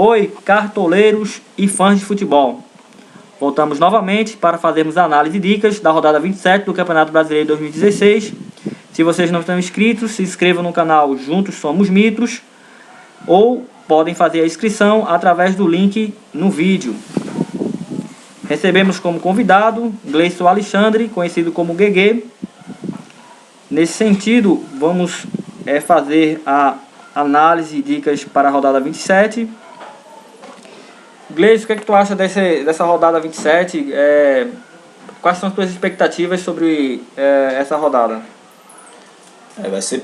Oi, cartoleiros e fãs de futebol. Voltamos novamente para fazermos a análise e dicas da rodada 27 do Campeonato Brasileiro 2016. Se vocês não estão inscritos, se inscrevam no canal Juntos Somos Mitros ou podem fazer a inscrição através do link no vídeo. Recebemos como convidado Gleison Alexandre, conhecido como Guegue. Nesse sentido, vamos fazer a análise e dicas para a rodada 27. Gleison, o que é que tu acha dessa rodada 27? Quais são as tuas expectativas sobre essa rodada? Vai ser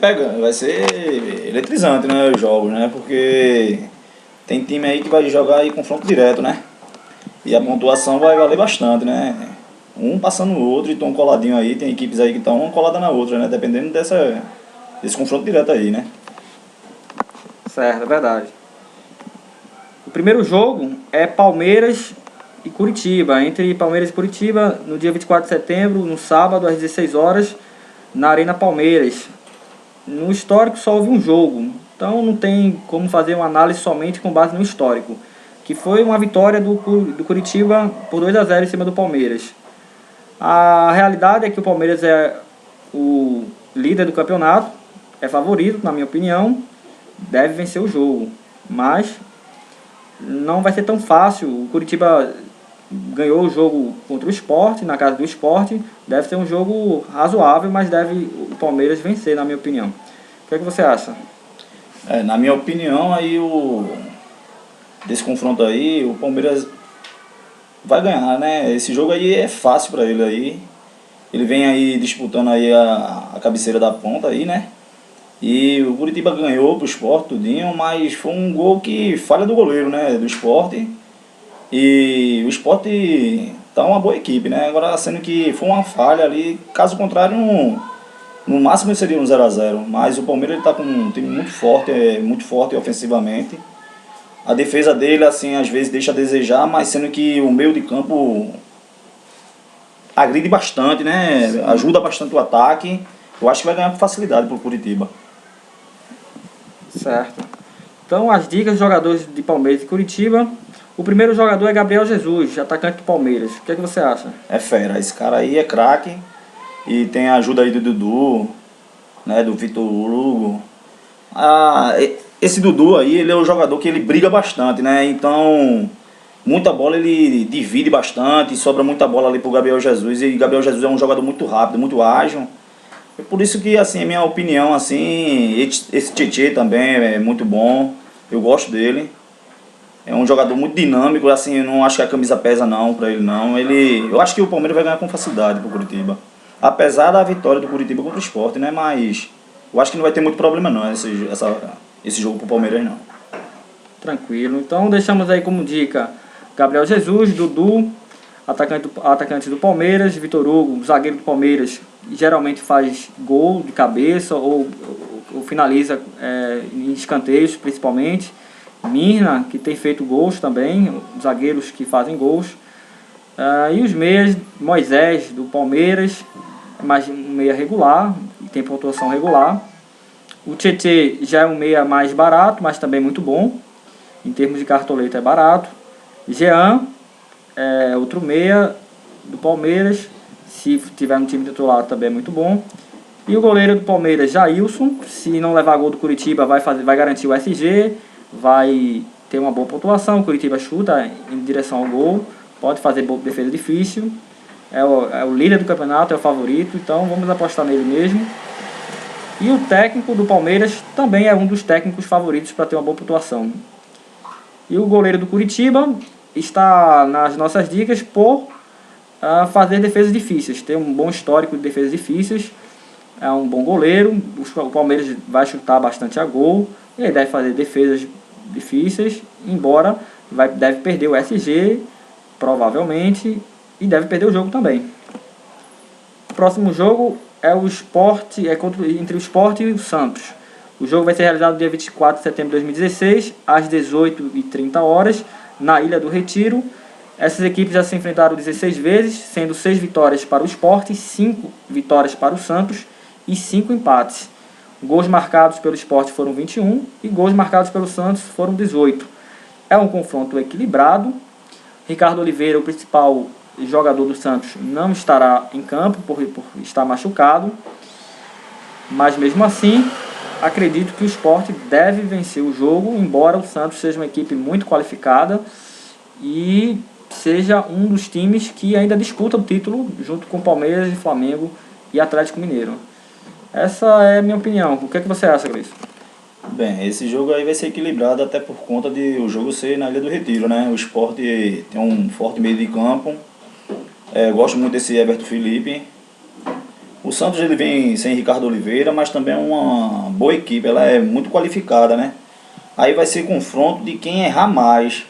eletrizante, né, os jogos, né? Porque tem time aí que vai jogar aí confronto direto, né? E a pontuação vai valer bastante, né? Um passando o outro e estão coladinho aí, tem equipes aí que estão uma colada na outra, né? Dependendo desse confronto direto aí, né? Certo, é verdade. O primeiro jogo é Palmeiras e Curitiba, entre Palmeiras e Curitiba, no dia 24 de setembro, no sábado, às 16 horas, na Arena Palmeiras. No histórico só houve um jogo, então não tem como fazer uma análise somente com base no histórico, que foi uma vitória do Curitiba por 2-0 em cima do Palmeiras. A realidade é que o Palmeiras é o líder do campeonato, é favorito, na minha opinião, deve vencer o jogo, mas não vai ser tão fácil. O Curitiba ganhou o jogo contra o Sport, na casa do Sport. Deve ser um jogo razoável, mas deve o Palmeiras vencer, na minha opinião. O que é que você acha? Na minha opinião, aí desse confronto aí, o Palmeiras vai ganhar, né? Esse jogo aí é fácil para ele aí. Ele vem aí disputando aí a cabeceira da ponta aí, né? E o Curitiba ganhou pro Sport tudinho, mas foi um gol que falha do goleiro, né? Do Sport. E o Sport tá uma boa equipe, né? Agora sendo que foi uma falha ali, caso contrário, no máximo seria um 0-0. Mas o Palmeiras ele tá com um time muito forte ofensivamente. A defesa dele, assim, às vezes deixa a desejar, mas sendo que o meio de campo agride bastante, né? Sim. Ajuda bastante o ataque. Eu acho que vai ganhar com facilidade pro Curitiba. Certo. Então, as dicas dos jogadores de Palmeiras e Curitiba. O primeiro jogador é Gabriel Jesus, atacante do Palmeiras. O que é que você acha? É fera. Esse cara aí é craque. E tem a ajuda aí do Dudu, né? Do Vitor Hugo. Esse Dudu aí, ele é um jogador que ele briga bastante, né? Então, muita bola ele divide bastante. Sobra muita bola ali pro Gabriel Jesus. E Gabriel Jesus é um jogador muito rápido, muito ágil. É por isso que, assim, a minha opinião, assim, esse Tietê também é muito bom, eu gosto dele. É um jogador muito dinâmico, assim, eu não acho que a camisa pesa não pra ele não. Eu acho que o Palmeiras vai ganhar com facilidade pro Curitiba. Apesar da vitória do Curitiba contra o Sport, né, mas eu acho que não vai ter muito problema não, esse jogo pro Palmeiras não. Tranquilo, então deixamos aí como dica Gabriel Jesus, Dudu, atacante do Palmeiras, Vitor Hugo, zagueiro do Palmeiras, geralmente faz gol de cabeça ou finaliza em escanteios principalmente. Mirna, que tem feito gols também, zagueiros que fazem gols. E os meias, Moisés do Palmeiras, mais um meia regular, tem pontuação regular. O Tietê já é um meia mais barato, mas também muito bom. Em termos de cartoleta é barato. Jean é outro meia do Palmeiras, se tiver no time titular também é muito bom. E o goleiro do Palmeiras, Jailson, se não levar gol do Curitiba vai garantir o SG, vai ter uma boa pontuação. O Curitiba chuta em direção ao gol, pode fazer defesa difícil, é o líder do campeonato, é o favorito, então vamos apostar nele mesmo. E o técnico do Palmeiras também é um dos técnicos favoritos para ter uma boa pontuação. E o goleiro do Curitiba está nas nossas dicas por fazer defesas difíceis, tem um bom histórico de defesas difíceis, é um bom goleiro. O Palmeiras vai chutar bastante a gol, ele deve fazer defesas difíceis, embora deve perder o SG, provavelmente, e deve perder o jogo também. O próximo jogo é o Sport, entre o Sport e o Santos. O jogo vai ser realizado no dia 24 de setembro de 2016, às 18h30, na Ilha do Retiro. Essas equipes já se enfrentaram 16 vezes, sendo 6 vitórias para o Sport, 5 vitórias para o Santos e 5 empates. Gols marcados pelo Sport foram 21 e gols marcados pelo Santos foram 18. É um confronto equilibrado. Ricardo Oliveira, o principal jogador do Santos, não estará em campo por estar machucado. Mas mesmo assim, acredito que o Sport deve vencer o jogo, embora o Santos seja uma equipe muito qualificada e seja um dos times que ainda disputa o título junto com Palmeiras e Flamengo e Atlético Mineiro. Essa é a minha opinião. O que é que você acha, Gleice? Bem, esse jogo aí vai ser equilibrado até por conta de o jogo ser na Ilha do Retiro, né? O Sport tem um forte meio de campo. Gosto muito desse Everton Felipe. O Santos ele vem sem Ricardo Oliveira, mas também é uma boa equipe, ela é muito qualificada, né? Aí vai ser confronto de quem errar mais.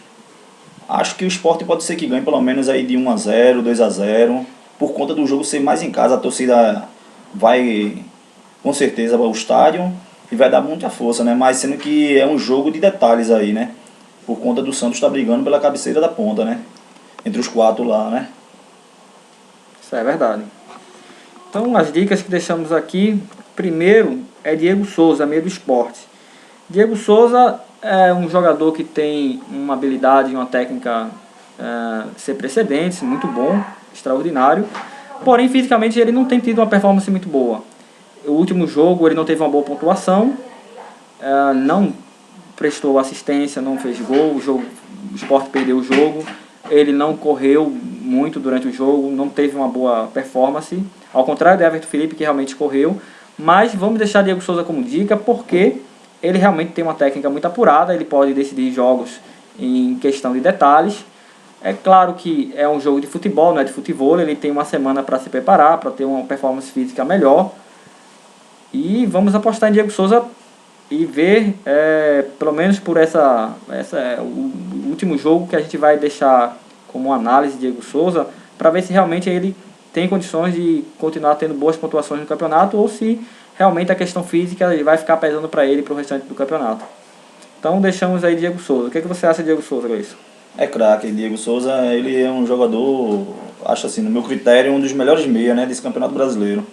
Acho que o Sport pode ser que ganhe pelo menos aí de 1-0, 2-0, por conta do jogo ser mais em casa, a torcida vai com certeza ao estádio e vai dar muita força, né? Mas sendo que é um jogo de detalhes aí, né? Por conta do Santos estar brigando pela cabeceira da ponta, né? Entre os 4 lá, né? Isso é verdade. Então, as dicas que deixamos aqui, primeiro é Diego Souza, meio do Sport. Diego Souza é um jogador que tem uma habilidade e uma técnica sem precedentes, muito bom, extraordinário. Porém, fisicamente ele não tem tido uma performance muito boa. O último jogo ele não teve uma boa pontuação, não prestou assistência, não fez gol, o Sport perdeu o jogo. Ele não correu muito durante o jogo, não teve uma boa performance, ao contrário do Everton Felipe, que realmente correu. Mas vamos deixar Diego Souza como dica, porque ele realmente tem uma técnica muito apurada, ele pode decidir jogos em questão de detalhes. É claro que é um jogo de futebol, não é de futebol, ele tem uma semana para se preparar, para ter uma performance física melhor. E vamos apostar em Diego Souza e ver, pelo menos por o último jogo que a gente vai deixar como análise de Diego Souza, para ver se realmente ele tem condições de continuar tendo boas pontuações no campeonato ou se realmente a questão física vai ficar pesando para ele para o restante do campeonato. Então deixamos aí Diego Souza. O que você acha de Diego Souza, Gleice? É craque, Diego Souza, ele é um jogador, acho assim, no meu critério, um dos melhores meia, né, desse Campeonato Brasileiro.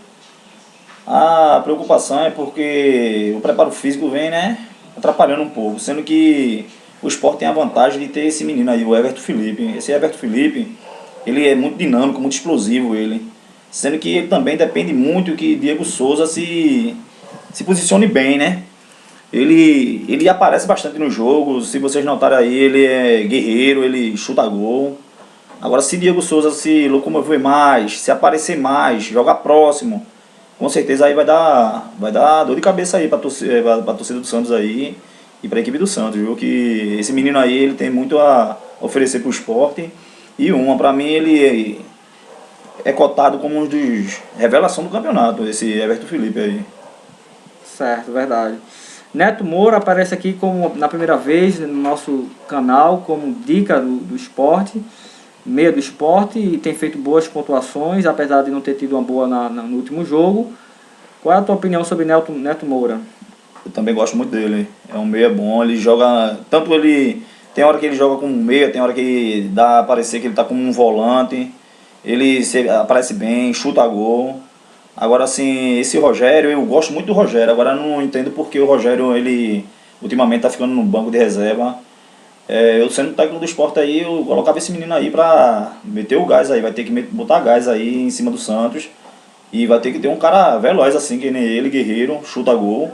A preocupação é porque o preparo físico vem, né, atrapalhando um pouco, sendo que o Sport tem a vantagem de ter esse menino aí, o Everton Felipe. Esse Everton Felipe, ele é muito dinâmico, muito explosivo, ele. Sendo que ele também depende muito que Diego Souza se posicione bem, né? Ele aparece bastante no jogo, se vocês notarem aí, ele é guerreiro, ele chuta gol. Agora, se Diego Souza se locomover mais, se aparecer mais, jogar próximo, com certeza aí vai dar dor de cabeça aí pra torcida do Santos aí e pra equipe do Santos, viu? Que esse menino aí, ele tem muito a oferecer pro esporte. E pra mim, ele é cotado como um dos revelação do campeonato, esse Everton Felipe aí. Certo, verdade. Neto Moura aparece aqui como na primeira vez no nosso canal como dica do esporte, meia do esporte, e tem feito boas pontuações, apesar de não ter tido uma boa no último jogo. Qual é a tua opinião sobre Neto Moura? Eu também gosto muito dele, é um meia bom, ele joga, tanto ele, tem hora que ele joga como meia, tem hora que dá a parecer que ele está como um volante, ele aparece bem, chuta gol. Agora assim, esse Rogério, eu gosto muito do Rogério, agora não entendo porque o Rogério, ele ultimamente está ficando no banco de reserva. Eu sendo técnico do esporte aí, eu colocava esse menino aí pra meter o gás aí, vai ter que botar gás aí em cima do Santos. E vai ter que ter um cara veloz assim, que nem ele, guerreiro, chuta gol.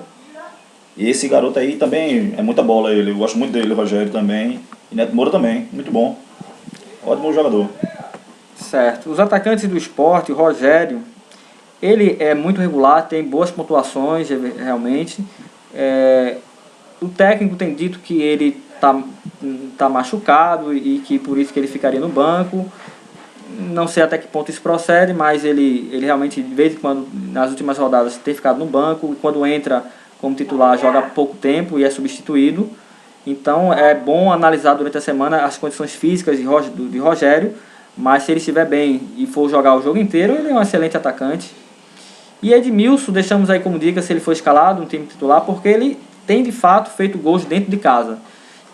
E esse garoto aí também é muita bola ele, eu gosto muito dele, Rogério também. E Neto Moura também, muito bom. Ótimo jogador. Certo. Os atacantes do esporte, o Rogério, ele é muito regular, tem boas pontuações realmente. O técnico tem dito que ele tá machucado e que por isso que ele ficaria no banco. Não sei até que ponto isso procede, mas ele realmente, de vez em quando, nas últimas rodadas, tem ficado no banco. E quando entra como titular, joga pouco tempo e é substituído. Então é bom analisar durante a semana as condições físicas de Rogério. Mas se ele estiver bem e for jogar o jogo inteiro, ele é um excelente atacante. E Edmilson, deixamos aí como dica se ele for escalado no time titular, porque ele tem de fato feito gols dentro de casa.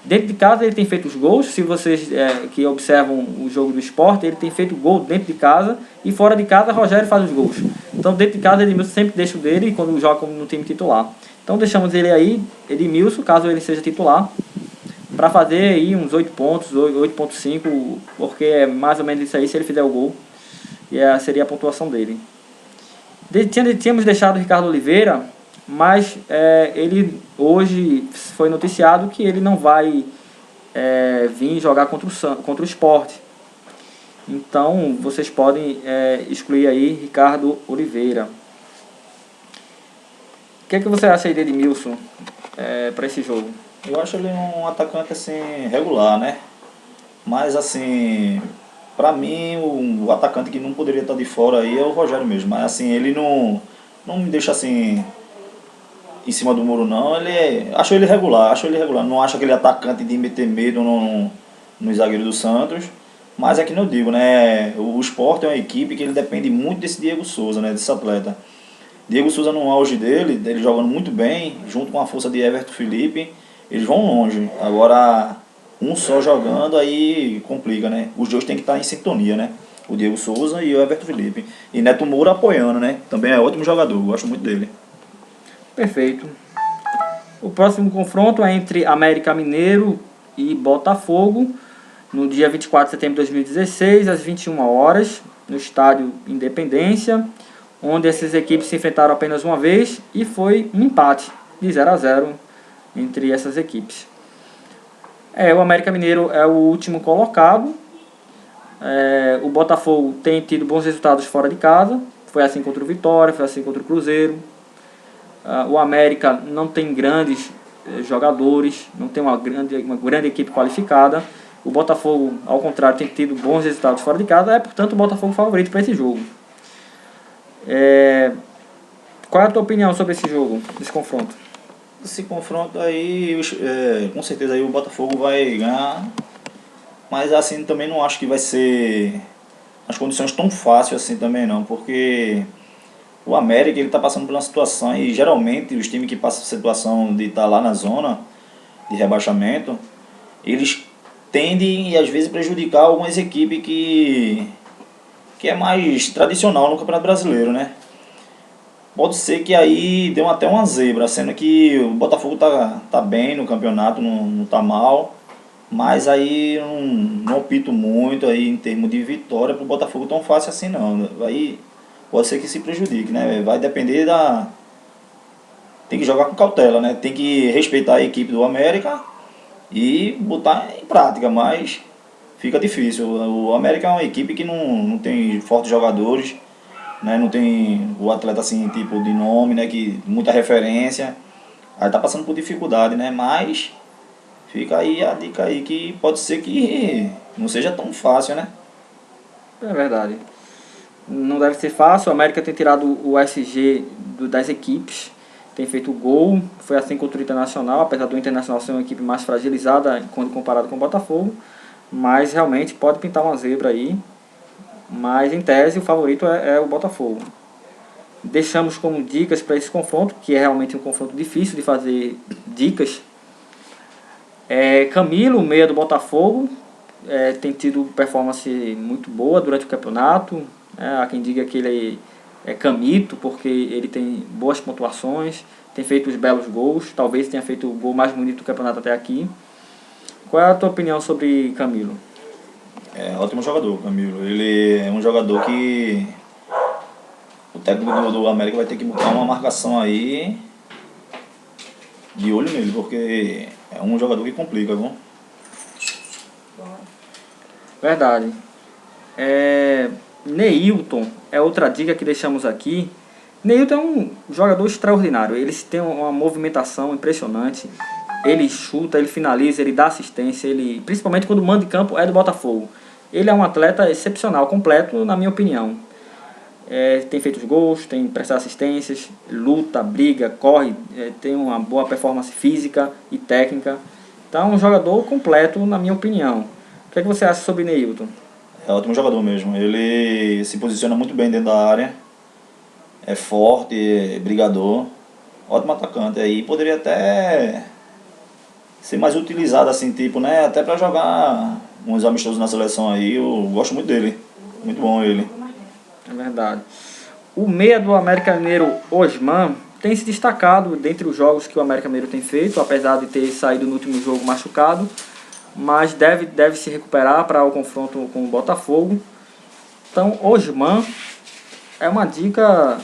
Dentro de casa ele tem feito os gols, se vocês que observam o jogo do esporte, ele tem feito gol dentro de casa, e fora de casa Rogério faz os gols. Então dentro de casa Edmilson sempre deixa o dele quando joga no time titular. Então deixamos ele aí, Edmilson, caso ele seja titular. para fazer aí uns 8 pontos, 8,5, porque é mais ou menos isso aí se ele fizer o gol. E seria a pontuação dele. Tínhamos deixado o Ricardo Oliveira, mas ele hoje foi noticiado que ele não vai vir jogar contra o Sport. Então vocês podem excluir aí Ricardo Oliveira. O que você acha aí de Edmilson para esse jogo? Eu acho ele um atacante assim regular, né? Mas assim, pra mim o atacante que não poderia estar de fora aí é o Rogério mesmo. Mas assim, ele não me deixa assim em cima do muro não. Acho ele regular. Não acho aquele atacante de meter medo no zagueiro do Santos. Mas é que não digo, né? O Sport é uma equipe que ele depende muito desse Diego Souza, né? Desse atleta. Diego Souza no auge dele jogando muito bem, junto com a força de Everton Felipe, eles vão longe. Agora, um só jogando aí complica, né? Os dois têm que estar em sintonia, né? O Diego Souza e o Everton Felipe. E Neto Moura apoiando, né? Também é ótimo jogador, gosto muito dele. Perfeito. O próximo confronto é entre América Mineiro e Botafogo, no dia 24 de setembro de 2016, às 21 horas, no estádio Independência, onde essas equipes se enfrentaram apenas uma vez e foi um empate de 0-0 entre essas equipes. O América Mineiro é o último colocado. O Botafogo tem tido bons resultados fora de casa. Foi assim contra o Vitória, foi assim contra o Cruzeiro. O América não tem grandes jogadores, não tem uma grande equipe qualificada. O Botafogo, ao contrário, tem tido bons resultados fora de casa. Portanto, o Botafogo favorito para esse jogo. Qual é a tua opinião sobre esse jogo, esse confronto? Esse confronto aí, com certeza aí o Botafogo vai ganhar. Mas assim, também não acho que vai ser as condições tão fáceis assim também não. Porque o América ele está passando por uma situação e geralmente os times que passam por situação de estar lá na zona de rebaixamento, eles tendem e às vezes prejudicar algumas equipes que é mais tradicional no Campeonato Brasileiro, né? Pode ser que aí deu até uma zebra, sendo que o Botafogo tá bem no campeonato, não tá mal, mas aí não opto muito aí em termos de vitória pro Botafogo tão fácil assim não. Aí pode ser que se prejudique, né? Vai depender tem que jogar com cautela, né? Tem que respeitar a equipe do América e botar em prática, mas fica difícil. O América é uma equipe que não tem fortes jogadores, né? Não tem o atleta assim, tipo de nome, né? Que muita referência. Aí tá passando por dificuldade, né? Mas fica aí a dica aí que pode ser que não seja tão fácil, né? É verdade. Não deve ser fácil. O América tem tirado o SG das equipes, tem feito gol. Foi assim contra o Internacional, apesar do Internacional ser uma equipe mais fragilizada quando comparado com o Botafogo. Mas realmente pode pintar uma zebra aí. Mas em tese o favorito é o Botafogo. Deixamos como dicas para esse confronto, que é realmente um confronto difícil de fazer dicas. Camilo, meia do Botafogo, tem tido performance muito boa durante o campeonato. Há quem diga que ele é Camito, porque ele tem boas pontuações, tem feito os belos gols, talvez tenha feito o gol mais bonito do campeonato até aqui. Qual é a tua opinião sobre Camilo? É ótimo jogador, Camilo. Ele é um jogador que o técnico do América vai ter que botar uma marcação aí de olho nele, porque é um jogador que complica, viu? Verdade. Neilton é outra dica que deixamos aqui. Neilton é um jogador extraordinário. Ele tem uma movimentação impressionante. Ele chuta, ele finaliza, ele dá assistência. Principalmente quando o mando de campo é do Botafogo. Ele é um atleta excepcional, completo, na minha opinião. Tem feito os gols, tem prestado assistências, luta, briga, corre, tem uma boa performance física e técnica. Então é um jogador completo, na minha opinião. O que você acha sobre Neilton? É ótimo jogador mesmo. Ele se posiciona muito bem dentro da área. É forte, é brigador. Ótimo atacante. Aí poderia até ser mais utilizado assim, tipo, né? Até para jogar uns amistosos na seleção aí. Eu gosto muito dele. Muito bom ele. É verdade. O meia do América Mineiro, Osman, tem se destacado dentre os jogos que o América Mineiro tem feito, apesar de ter saído no último jogo machucado, mas deve se recuperar para o confronto com o Botafogo. Então, Osman é uma dica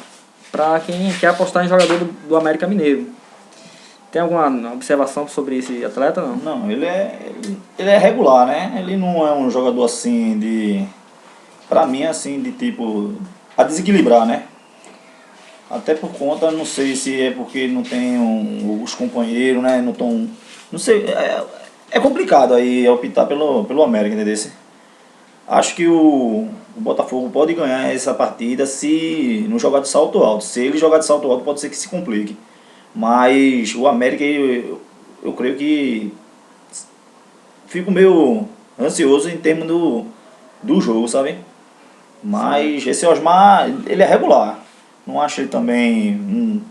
para quem quer apostar em jogador do América Mineiro. Tem alguma observação sobre esse atleta, não? Não, ele é regular, né? Ele não é um jogador assim de... Pra mim, assim, de tipo... a desequilibrar, né? Até por conta, não sei se é porque não tem os companheiros, né? Não tão... Não sei, é complicado aí optar pelo América, entendeu? Acho que o Botafogo pode ganhar essa partida se não jogar de salto alto. Se ele jogar de salto alto, pode ser que se complique. Mas o América, eu creio que fico meio ansioso em termos do jogo, sabe? Mas esse Osmar, ele é regular. Não acho ele também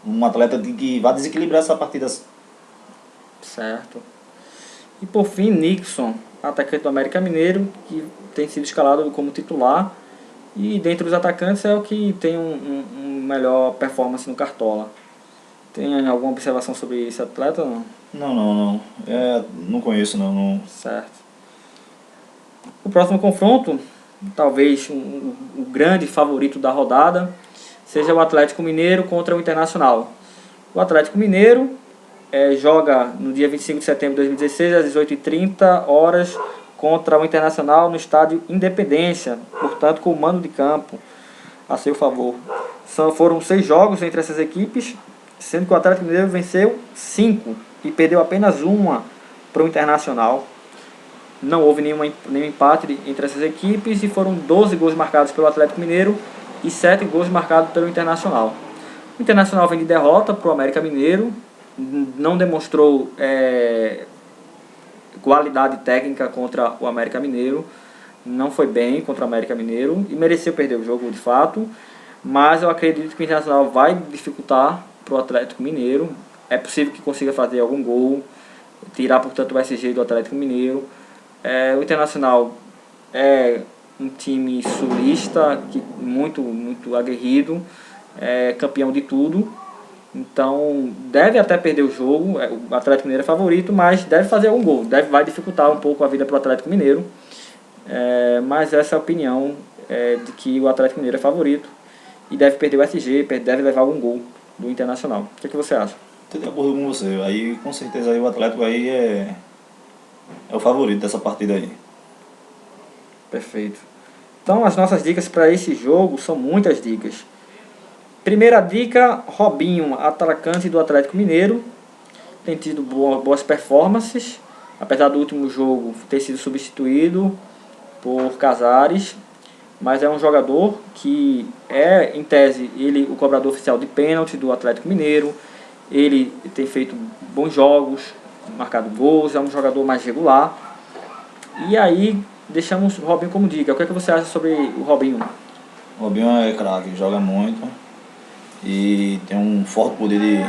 um atleta que vai desequilibrar essa partida. Certo. E por fim, Nixon, atacante do América Mineiro, que tem sido escalado como titular. E dentre os atacantes é o que tem um melhor performance no Cartola. Tem alguma observação sobre esse atleta ou não? Não. Não conheço, não. Certo. O próximo confronto, talvez o grande favorito da rodada, seja o Atlético Mineiro contra o Internacional. O Atlético Mineiro joga no dia 25 de setembro de 2016, às 18h30, contra o Internacional no estádio Independência, portanto com o mando de campo a seu favor. Foram 6 jogos entre essas equipes, sendo que o Atlético Mineiro venceu 5 e perdeu apenas uma para o Internacional. Não houve nenhum empate entre essas equipes e foram 12 gols marcados pelo Atlético Mineiro e 7 gols marcados pelo Internacional. O Internacional vem de derrota para o América Mineiro, não demonstrou qualidade técnica contra o América Mineiro, não foi bem contra o América Mineiro e mereceu perder o jogo de fato, mas eu acredito que o Internacional vai dificultar para o Atlético Mineiro. É possível que consiga fazer algum gol, tirar portanto o SG do Atlético Mineiro. O Internacional é um time sulista muito aguerrido, campeão de tudo, então deve até perder o jogo. O Atlético Mineiro é favorito, mas deve fazer algum gol, vai dificultar um pouco a vida para o Atlético Mineiro, mas essa é a opinião de que o Atlético Mineiro é favorito e deve perder o SG, deve levar algum gol do Internacional. O que você acha? Estou de acordo com você. Aí com certeza aí o Atlético aí é o favorito dessa partida aí. Perfeito. Então as nossas dicas para esse jogo são muitas dicas. Primeira dica, Robinho, atacante do Atlético Mineiro, tem tido boas performances, apesar do último jogo ter sido substituído por Casares, mas é um jogador que em tese, ele o cobrador oficial de pênalti do Atlético Mineiro. Ele tem feito bons jogos, marcado gols, é um jogador mais regular. E aí deixamos o Robinho como dica. O que você acha sobre o Robinho? O Robinho é craque, joga muito e tem um forte poder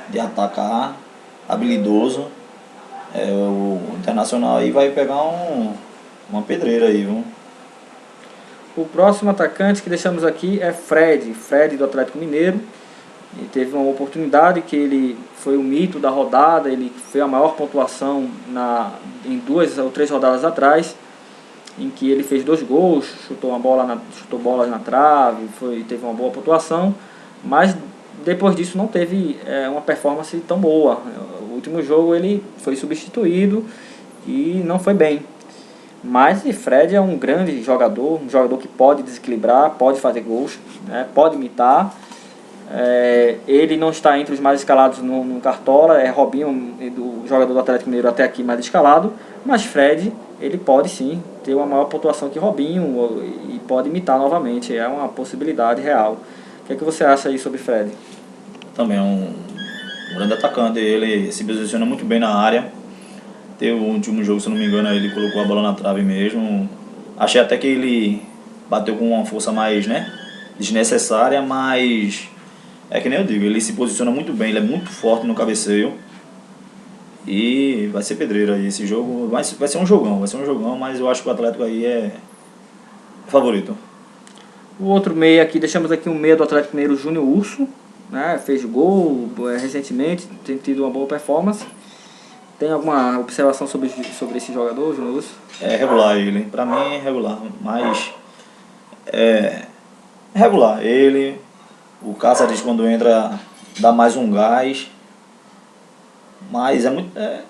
de atacar, habilidoso. O Internacional aí vai pegar uma pedreira aí, viu? O próximo atacante que deixamos aqui é Fred do Atlético Mineiro. Ele teve uma oportunidade que ele foi o mito da rodada, ele fez a maior pontuação em 2 ou 3 rodadas atrás, em que ele fez 2 gols, chutou bola na trave, teve uma boa pontuação, mas depois disso não teve uma performance tão boa. O último jogo ele foi substituído e não foi bem. Mas Fred é um grande jogador, um jogador que pode desequilibrar, pode fazer gols, né, pode imitar. Ele não está entre os mais escalados no Cartola, Robinho, do jogador do Atlético Mineiro até aqui mais escalado, mas Fred, ele pode sim ter uma maior pontuação que Robinho e pode imitar novamente, é uma possibilidade real. O que é que você acha aí sobre Fred? Também é um grande atacante, ele se posiciona muito bem na área. Teve o último jogo, se não me engano, ele colocou a bola na trave mesmo. Achei até que ele bateu com uma força mais, desnecessária, mas é que nem eu digo, ele se posiciona muito bem, ele é muito forte no cabeceio. E vai ser pedreira aí esse jogo, vai ser um jogão, mas eu acho que o Atlético aí é favorito. O outro meia aqui, deixamos aqui um meia do Atlético Mineiro, Júnior Urso, né? Fez gol recentemente, tem tido uma boa performance. Tem alguma observação sobre esse jogador, Júnior Lúcio? É regular ele, pra mim é regular, mas é regular ele. O Cáceres quando entra dá mais um gás, mas é muito. Pra mim,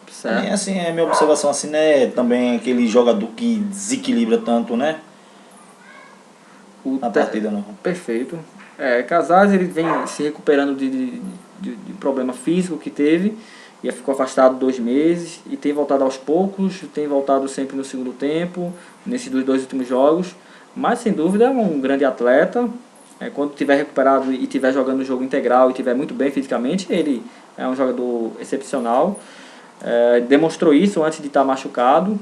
Certo. assim, é minha observação, assim, né? Também aquele jogador que desequilibra tanto, né? O Na te- partida, não. Perfeito. Casares ele vem se recuperando de problema físico que teve e ficou afastado 2 meses e tem voltado aos poucos, tem voltado sempre no segundo tempo, nesses dois últimos jogos, mas sem dúvida é um grande atleta. Quando tiver recuperado e tiver jogando o jogo integral e tiver muito bem fisicamente, ele é um jogador excepcional. Demonstrou isso antes de estar machucado,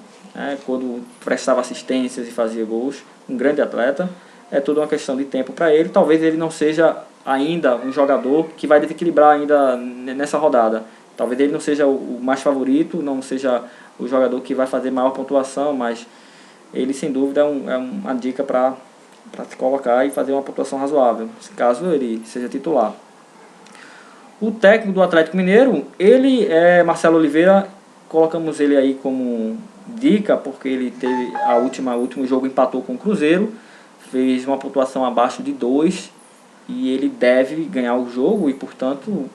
quando prestava assistências e fazia gols. Um grande atleta. É tudo uma questão de tempo para ele. Talvez ele não seja ainda um jogador que vai desequilibrar ainda nessa rodada. Talvez ele não seja o mais favorito, não seja o jogador que vai fazer maior pontuação, mas ele sem dúvida é uma dica para se colocar e fazer uma pontuação razoável, caso ele seja titular. O técnico do Atlético Mineiro, ele é Marcelo Oliveira, colocamos ele aí como dica, porque ele teve o último jogo empatou com o Cruzeiro, fez uma pontuação abaixo de 2 e ele deve ganhar o jogo e, portanto,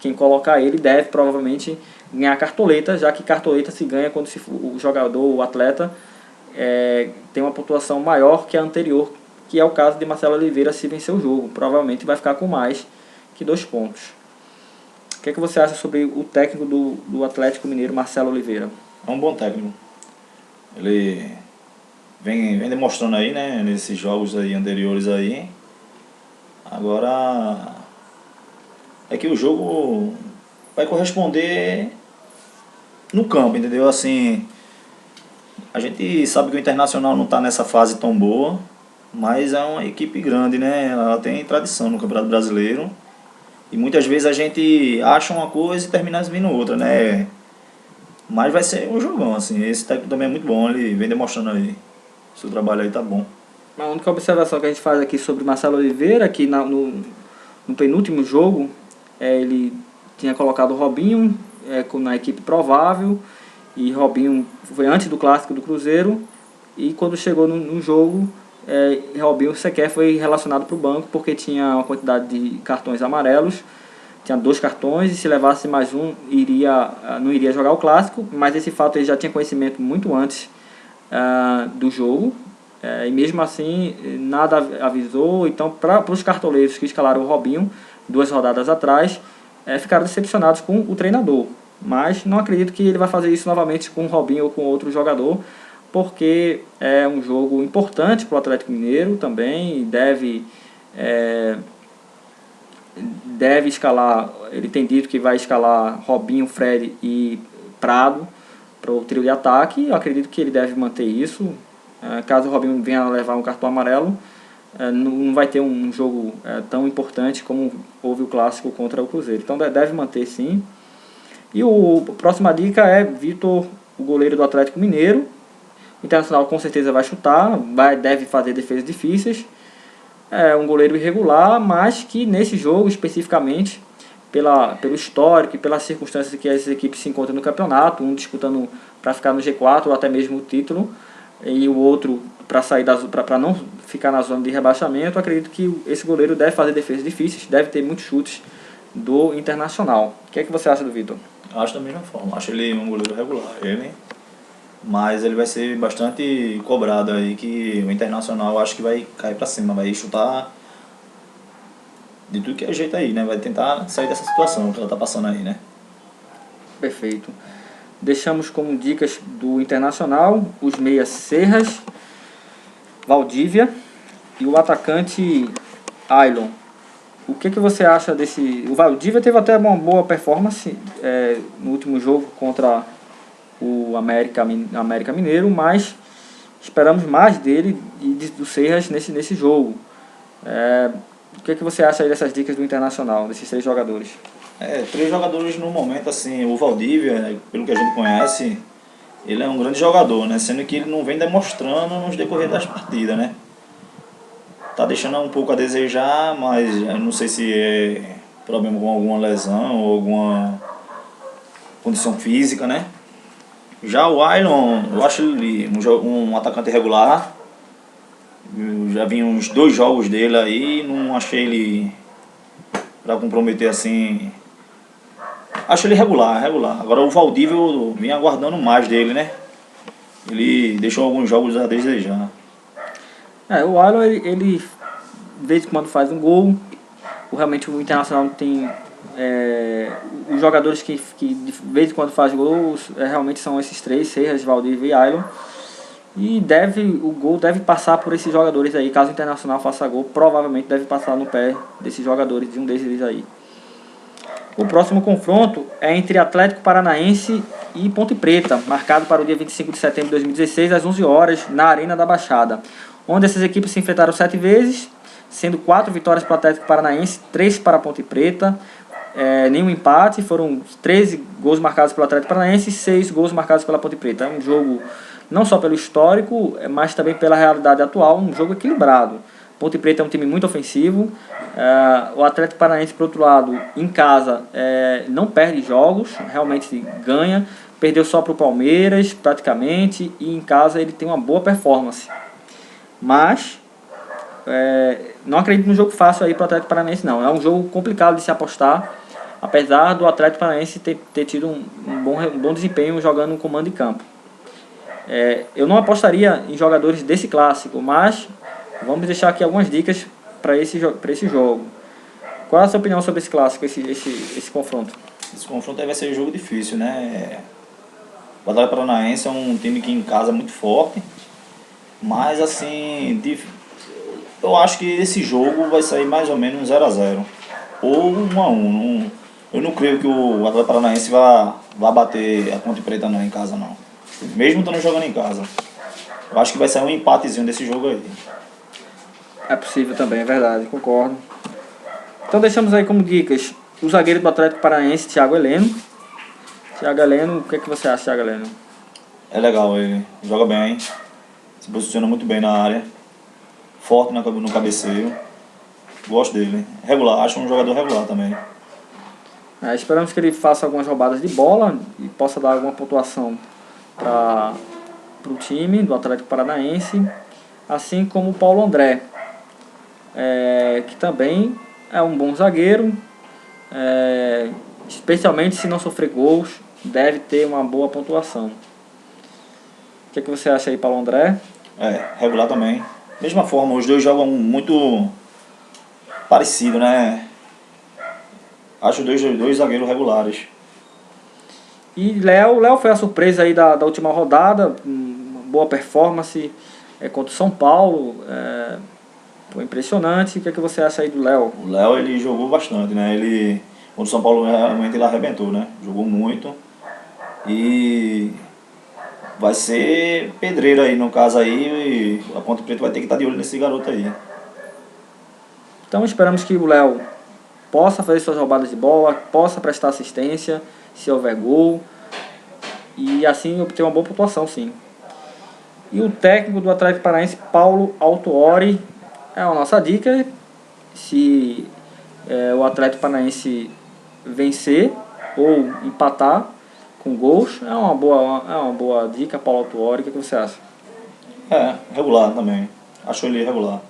quem colocar ele deve provavelmente ganhar cartoleta, já que cartoleta se ganha quando o jogador, o atleta, tem uma pontuação maior que a anterior, que é o caso de Marcelo Oliveira se vencer o jogo. Provavelmente vai ficar com mais que 2 pontos. O que você acha sobre o técnico do Atlético Mineiro, Marcelo Oliveira? É um bom técnico. Ele vem demonstrando aí, né? Nesses jogos aí anteriores aí. Agora é que o jogo vai corresponder no campo, entendeu? Assim, a gente sabe que o Internacional não está nessa fase tão boa, mas é uma equipe grande, né? Ela tem tradição no Campeonato Brasileiro. E muitas vezes a gente acha uma coisa e termina vindo outra, né? Mas vai ser um jogão, assim. Esse técnico também é muito bom, ele vem demonstrando aí. Seu trabalho aí tá bom. A única observação que a gente faz aqui sobre Marcelo Oliveira é que no penúltimo jogo ele tinha colocado o Robinho na equipe provável e Robinho foi antes do clássico do Cruzeiro e quando chegou no jogo Robinho sequer foi relacionado para o banco porque tinha uma quantidade de cartões amarelos, tinha 2 cartões e se levasse mais um não iria jogar o clássico, mas esse fato ele já tinha conhecimento muito antes do jogo. E mesmo assim nada avisou, então para os cartoleiros que escalaram o Robinho 2 rodadas atrás ficaram decepcionados com o treinador, mas não acredito que ele vai fazer isso novamente com o Robinho ou com outro jogador, porque é um jogo importante para o Atlético Mineiro também, deve escalar, ele tem dito que vai escalar Robinho, Fred e Prado para o trio de ataque, eu acredito que ele deve manter isso. Caso o Robinho venha a levar um cartão amarelo, não vai ter um jogo tão importante como houve o clássico contra o Cruzeiro. Então deve manter sim. E a próxima dica é Vitor, o goleiro do Atlético Mineiro. O Internacional com certeza vai chutar, deve fazer defesas difíceis. É um goleiro irregular, mas que nesse jogo especificamente, pelo histórico e pelas circunstâncias que as equipes se encontram no campeonato, um disputando para ficar no G4 ou até mesmo o título, e o outro para não ficar na zona de rebaixamento, acredito que esse goleiro deve fazer defesas difíceis, deve ter muitos chutes do Internacional. O que você acha do Vitor? Acho da mesma forma, acho ele um goleiro regular, mas ele vai ser bastante cobrado aí, que o Internacional acho que vai cair pra cima, vai chutar de tudo que é jeito aí, né? Vai tentar sair dessa situação que ela tá passando aí, né? Perfeito. Deixamos como dicas do Internacional os meias Serras, Valdívia e o atacante Ailon. O que você acha desse... O Valdívia teve até uma boa performance no último jogo contra o América Mineiro, mas esperamos mais dele e do Serras nesse jogo. O que você acha aí dessas dicas do Internacional, desses 3 jogadores? 3 jogadores no momento, assim, o Valdívia, pelo que a gente conhece, ele é um grande jogador, né? Sendo que ele não vem demonstrando nos decorrer das partidas, né? tá deixando um pouco a desejar, mas eu não sei se é problema com alguma lesão ou alguma condição física, né? Já o Ailon, eu acho ele um atacante regular. Eu já vi uns 2 jogos dele aí, não achei ele pra comprometer assim. Acho ele regular. Agora o Valdívia eu vim aguardando mais dele, né? Ele deixou alguns jogos a desejar. O Ailon, ele de vez em quando faz um gol. Realmente o Internacional tem os jogadores que de vez em quando faz gols, realmente são esses 3, Seijas, Valdívia e Ailon. E o gol deve passar por esses jogadores aí. Caso o Internacional faça gol, provavelmente deve passar no pé desses jogadores, de um desses aí. O próximo confronto é entre Atlético Paranaense e Ponte Preta, marcado para o dia 25 de setembro de 2016, às 11 horas, na Arena da Baixada, onde essas equipes se enfrentaram 7 vezes, sendo 4 vitórias para o Atlético Paranaense, 3 para a Ponte Preta, nenhum empate. Foram 13 gols marcados pelo Atlético Paranaense e 6 gols marcados pela Ponte Preta. É um jogo não só pelo histórico, mas também pela realidade atual, um jogo equilibrado. Ponte Preta é um time muito ofensivo. O Atlético Paranaense, por outro lado, em casa, não perde jogos, realmente ganha. Perdeu só para o Palmeiras, praticamente, e em casa ele tem uma boa performance. Mas não acredito num jogo fácil aí para o Atlético Paranaense, não. É um jogo complicado de se apostar, apesar do Atlético Paranaense ter tido um bom desempenho jogando no comando de campo. Eu não apostaria em jogadores desse clássico, mas vamos deixar aqui algumas dicas para esse jogo. Qual é a sua opinião sobre esse clássico, esse confronto? Esse confronto aí vai ser um jogo difícil, né? O Atlético Paranaense é um time que em casa é muito forte, mas assim, eu acho que esse jogo vai sair mais ou menos 0-0 ou 1-1. Eu não creio que o Atlético Paranaense vá bater a Ponte Preta não em casa não. Mesmo estando jogando em casa. Eu acho que vai sair um empatezinho desse jogo aí. É possível também, é verdade, concordo. Então deixamos aí como dicas o zagueiro do Atlético Paranaense, Thiago Heleno. Thiago Heleno, o que você acha, Thiago Heleno? É legal ele, joga bem, se posiciona muito bem na área, forte no cabeceio. Gosto dele, regular, acho um jogador regular também. Esperamos que ele faça algumas roubadas de bola e possa dar alguma pontuação para o time do Atlético Paranaense, assim como o Paulo André, que também é um bom zagueiro, especialmente se não sofrer gols, deve ter uma boa pontuação. O que você acha aí, Paulo André? Regular também. Mesma forma, os dois jogam muito parecido, né? Acho dois zagueiros regulares. E Léo foi a surpresa aí da última rodada, uma boa performance contra o São Paulo, foi impressionante. O que você acha aí do Léo? O Léo, ele jogou bastante, né? Contra o São Paulo realmente ele arrebentou, né? Jogou muito e vai ser pedreiro aí no caso aí, e a Ponte Preta vai ter que estar de olho nesse garoto aí. Então esperamos que o Léo possa fazer suas roubadas de bola, possa prestar assistência se houver gol, e assim obter uma boa pontuação, sim. E o técnico do Atlético Paranaense, Paulo Autuori, é a nossa dica. Se o Atlético Paranaense vencer ou empatar com gols, é uma boa dica, Paulo Autuori. O que você acha? Regular também. Acho ele regular.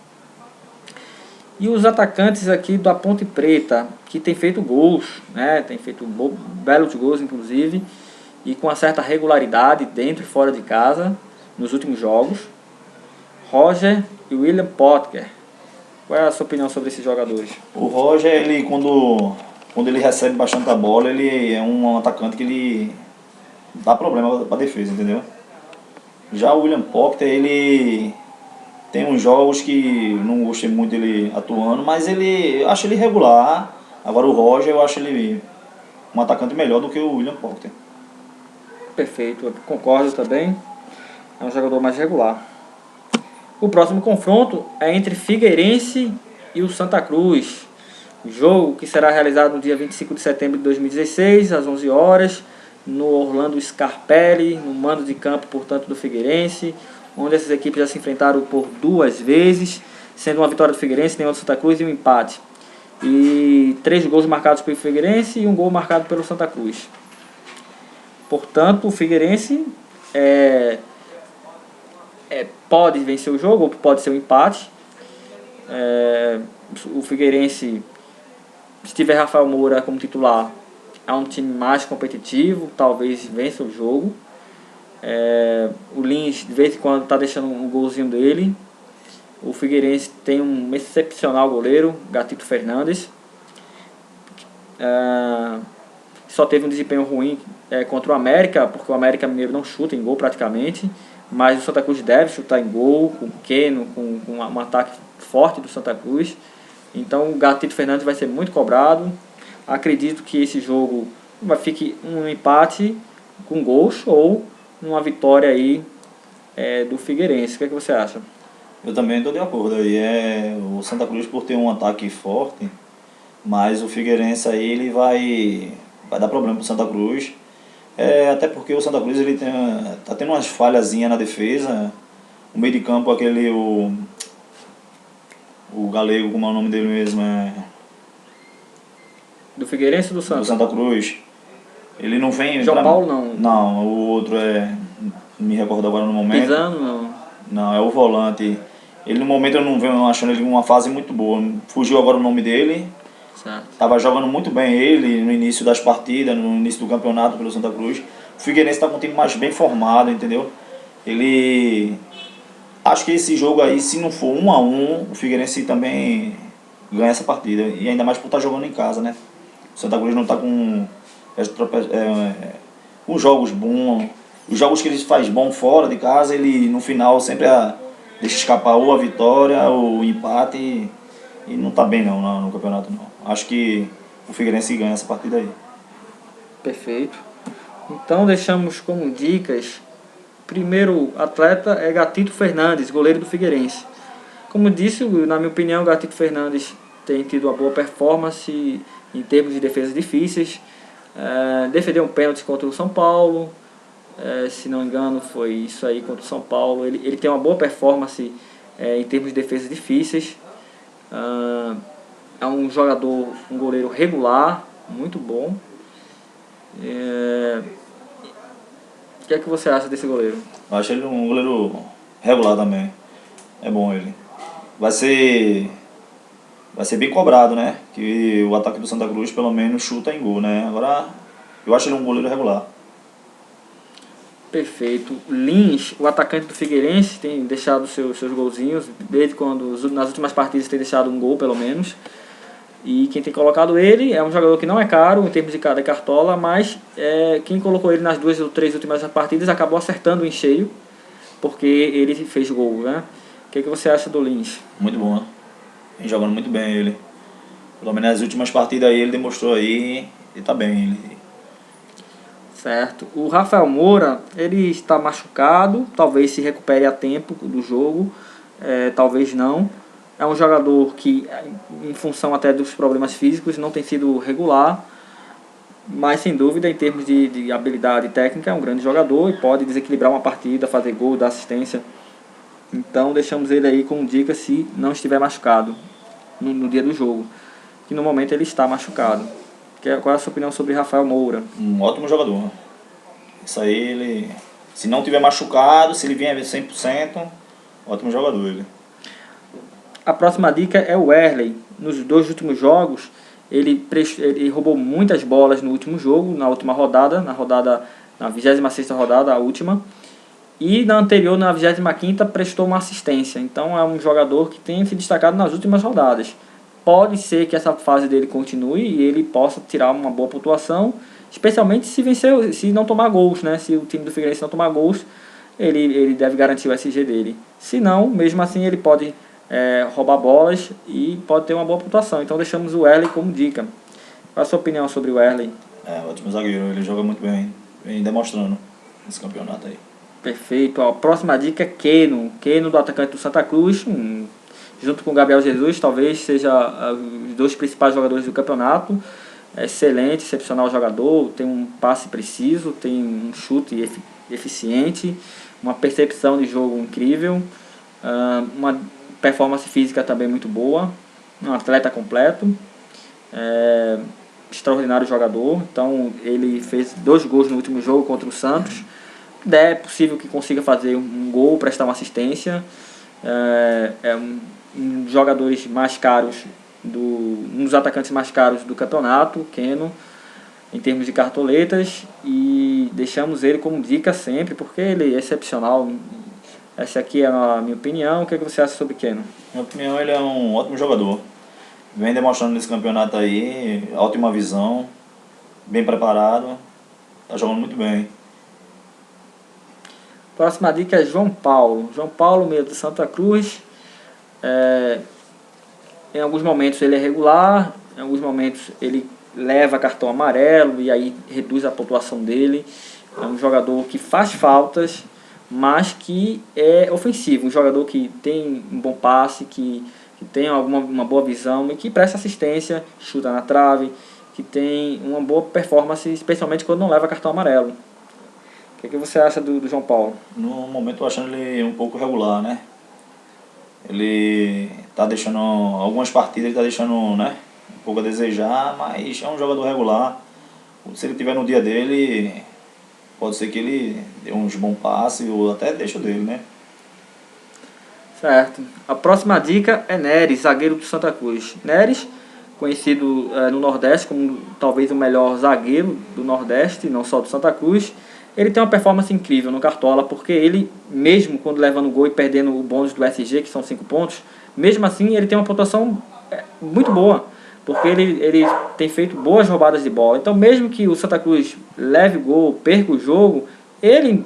E os atacantes aqui da Ponte Preta, que tem feito gols, né? Tem feito belos gols, inclusive, e com uma certa regularidade dentro e fora de casa nos últimos jogos. Roger e William Potker. Qual é a sua opinião sobre esses jogadores? O Roger, ele quando ele recebe bastante a bola, ele é um atacante que ele dá problema para a defesa, entendeu? Já o William Potker, ele tem uns jogos que não gostei muito dele atuando, mas eu acho ele regular. Agora o Roger, eu acho ele um atacante melhor do que o William Potker. Perfeito, eu concordo também. É um jogador mais regular. O próximo confronto é entre Figueirense e o Santa Cruz. O jogo que será realizado no dia 25 de setembro de 2016, às 11 horas, no Orlando Scarpelli, no mando de campo, portanto, do Figueirense, onde essas equipes já se enfrentaram por 2 vezes, sendo uma vitória do Figueirense, nenhuma do Santa Cruz e um empate. E 3 gols marcados pelo Figueirense e 1 gol marcado pelo Santa Cruz. Portanto, o Figueirense pode vencer o jogo, ou pode ser um empate. O Figueirense, se tiver Rafael Moura como titular, é um time mais competitivo, talvez vença o jogo. O Lins de vez em quando está deixando um golzinho dele. O Figueirense tem um excepcional goleiro, Gatito Fernandes. Só teve um desempenho ruim contra o América, porque o América Mineiro não chuta em gol praticamente, mas o Santa Cruz deve chutar em gol, com o Keno, com um ataque forte do Santa Cruz. Então o Gatito Fernandes vai ser muito cobrado. Acredito que esse jogo fique um empate com gols ou uma vitória aí do Figueirense. O que é que você acha? Eu também estou de acordo aí. O Santa Cruz por ter um ataque forte, mas o Figueirense aí ele vai dar problema pro Santa Cruz. Até porque o Santa Cruz ele tá tendo umas falhazinhas na defesa. O meio de campo, o galego, como é o nome dele mesmo? Do Figueirense ou do Santa? Do Santa Cruz. Ele não vem... João Paulo não? Não, o outro não me recordo agora no momento. Pisano não? Não, é o volante. Ele no momento eu não venho achando ele uma fase muito boa. Fugiu agora o nome dele. Certo. Tava jogando muito bem ele no início das partidas, no início do campeonato pelo Santa Cruz. O Figueirense está com um time mais bem formado, entendeu? Acho que esse jogo aí, se não for 1-1, o Figueirense também ganha essa partida. E ainda mais por estar jogando em casa, né? O Santa Cruz não está com jogos bons. Os jogos que ele faz bom fora de casa, ele no final sempre deixa escapar ou a vitória ou o empate e não está bem não no campeonato não. Acho que o Figueirense ganha essa partida aí. Perfeito. Então deixamos como dicas: primeiro atleta é Gatito Fernandes, goleiro do Figueirense. Como disse, na minha opinião, o Gatito Fernandes tem tido uma boa performance em termos de defesas difíceis. Defendeu um pênalti contra o São Paulo, se não me engano foi isso aí contra o São Paulo. Ele tem uma boa performance em termos de defesas difíceis. É um jogador, um goleiro regular, muito bom. O que é que você acha desse goleiro? Eu acho ele um goleiro regular também. É bom ele. Vai ser bem cobrado, né? Que o ataque do Santa Cruz pelo menos chuta em gol, né? Agora, eu acho ele um goleiro regular. Perfeito. Lins, o atacante do Figueirense, tem deixado seus golzinhos, desde quando nas últimas partidas tem deixado um gol pelo menos. E quem tem colocado ele é um jogador que não é caro em termos de cartola, mas quem colocou ele nas 2 ou 3 últimas partidas acabou acertando em cheio, porque ele fez gol, né? O que você acha do Lins? Muito bom, né? Vem jogando muito bem ele. Pelo menos nas últimas partidas aí ele demonstrou aí e tá bem ele. Certo. O Rafael Moura, ele está machucado, talvez se recupere a tempo do jogo, talvez não. É um jogador que, em função até dos problemas físicos, não tem sido regular, mas sem dúvida, em termos de habilidade técnica, é um grande jogador e pode desequilibrar uma partida, fazer gol, dar assistência. Então deixamos ele aí como dica se não estiver machucado no dia do jogo, que no momento ele está machucado. Qual é a sua opinião sobre Rafael Moura? Um ótimo jogador. Isso aí, ele, se não tiver machucado, se ele vier 100%, ótimo jogador ele. A próxima dica é o Wesley. Nos 2 últimos jogos, ele roubou muitas bolas no último jogo, na última rodada, na 26ª rodada, a última. E na anterior, na 25ª, prestou uma assistência. Então é um jogador que tem se destacado nas últimas rodadas. Pode ser que essa fase dele continue e ele possa tirar uma boa pontuação, especialmente se não tomar gols, né? Se o time do Figueirense não tomar gols, ele deve garantir o SG dele. Se não, mesmo assim ele pode roubar bolas e pode ter uma boa pontuação. Então deixamos o Wesley como dica. Qual a sua opinião sobre o Wesley? Ótimo zagueiro, ele joga muito bem, vem demonstrando nesse campeonato aí. Perfeito. A próxima dica é Keno do atacante do Santa Cruz, junto com o Gabriel Jesus, talvez seja os 2 principais jogadores do campeonato. Excelente, excepcional jogador, tem um passe preciso, tem um chute eficiente, uma percepção de jogo incrível, uma performance física também muito boa, um atleta completo, extraordinário jogador. Então ele fez 2 gols no último jogo contra o Santos. É possível que consiga fazer um gol, prestar uma assistência. Um dos jogadores mais caros, um dos atacantes mais caros do campeonato, Keno, em termos de cartoletas, e deixamos ele como dica sempre, porque ele é excepcional. Essa aqui é a minha opinião. O que você acha sobre Keno? Na minha opinião, ele é um ótimo jogador. Vem demonstrando nesse campeonato aí, ótima visão, bem preparado, tá jogando muito bem. Próxima dica é João Paulo. João Paulo, meio do Santa Cruz. Em alguns momentos ele é regular, em alguns momentos ele leva cartão amarelo e aí reduz a pontuação dele. É um jogador que faz faltas, mas que é ofensivo. Um jogador que tem um bom passe, que tem uma boa visão e que presta assistência, chuta na trave, que tem uma boa performance, especialmente quando não leva cartão amarelo. O que você acha do João Paulo? No momento eu achando ele um pouco regular, né? Ele tá deixando, algumas partidas ele tá deixando, né, um pouco a desejar, mas é um jogador regular. Se ele tiver no dia dele, pode ser que ele dê uns bons passes ou até deixa dele, né? Certo. A próxima dica é Neres, zagueiro do Santa Cruz. Neres, conhecido no Nordeste como talvez o melhor zagueiro do Nordeste, não só do Santa Cruz. Ele tem uma performance incrível no Cartola, porque ele, mesmo quando levando o gol e perdendo o bônus do SG, que são 5 pontos, mesmo assim ele tem uma pontuação muito boa, porque ele tem feito boas roubadas de bola. Então, mesmo que o Santa Cruz leve o gol, perca o jogo, ele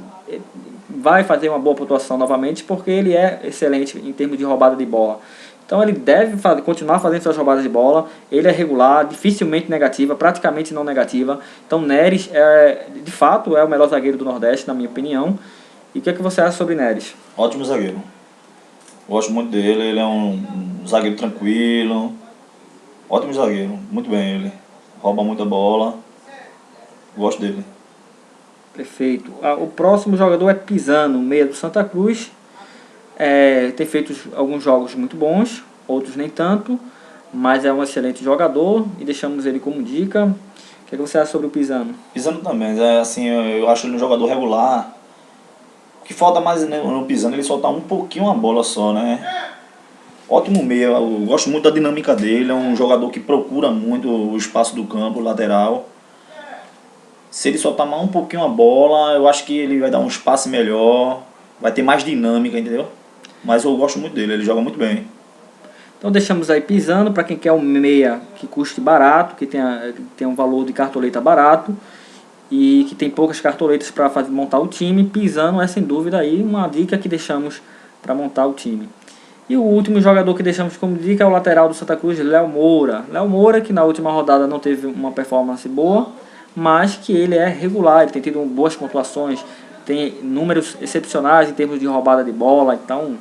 vai fazer uma boa pontuação novamente, porque ele é excelente em termos de roubada de bola. Então ele deve continuar fazendo suas roubadas de bola. Ele é regular, dificilmente negativa, praticamente não negativa. Então Neres, de fato, é o melhor zagueiro do Nordeste, na minha opinião. E o que você acha sobre Neres? Ótimo zagueiro. Gosto muito dele, ele é um zagueiro tranquilo. Ótimo zagueiro, muito bem ele. Rouba muita bola. Gosto dele. Perfeito. O próximo jogador é Pisano, meia do Santa Cruz. Tem feito alguns jogos muito bons, outros nem tanto, mas é um excelente jogador e deixamos ele como dica. O que você acha sobre o Pisano? Pisano também, assim, eu acho ele um jogador regular. O que falta mais no Pisano é ele soltar um pouquinho a bola só, né? Ótimo meia, eu gosto muito da dinâmica dele, é um jogador que procura muito o espaço do campo, lateral. Se ele soltar mais um pouquinho a bola, eu acho que ele vai dar um espaço melhor, vai ter mais dinâmica, entendeu? Mas eu gosto muito dele, ele joga muito bem. Então deixamos aí Pisano para quem quer um meia que custe barato, que tenha um valor de cartoleta barato e que tem poucas cartoletas para montar o time. Pisano é sem dúvida aí uma dica que deixamos para montar o time. E o último jogador que deixamos como dica é o lateral do Santa Cruz, Léo Moura. Léo Moura, que na última rodada não teve uma performance boa, mas que ele é regular, ele tem tido boas pontuações, tem números excepcionais em termos de roubada de bola. Então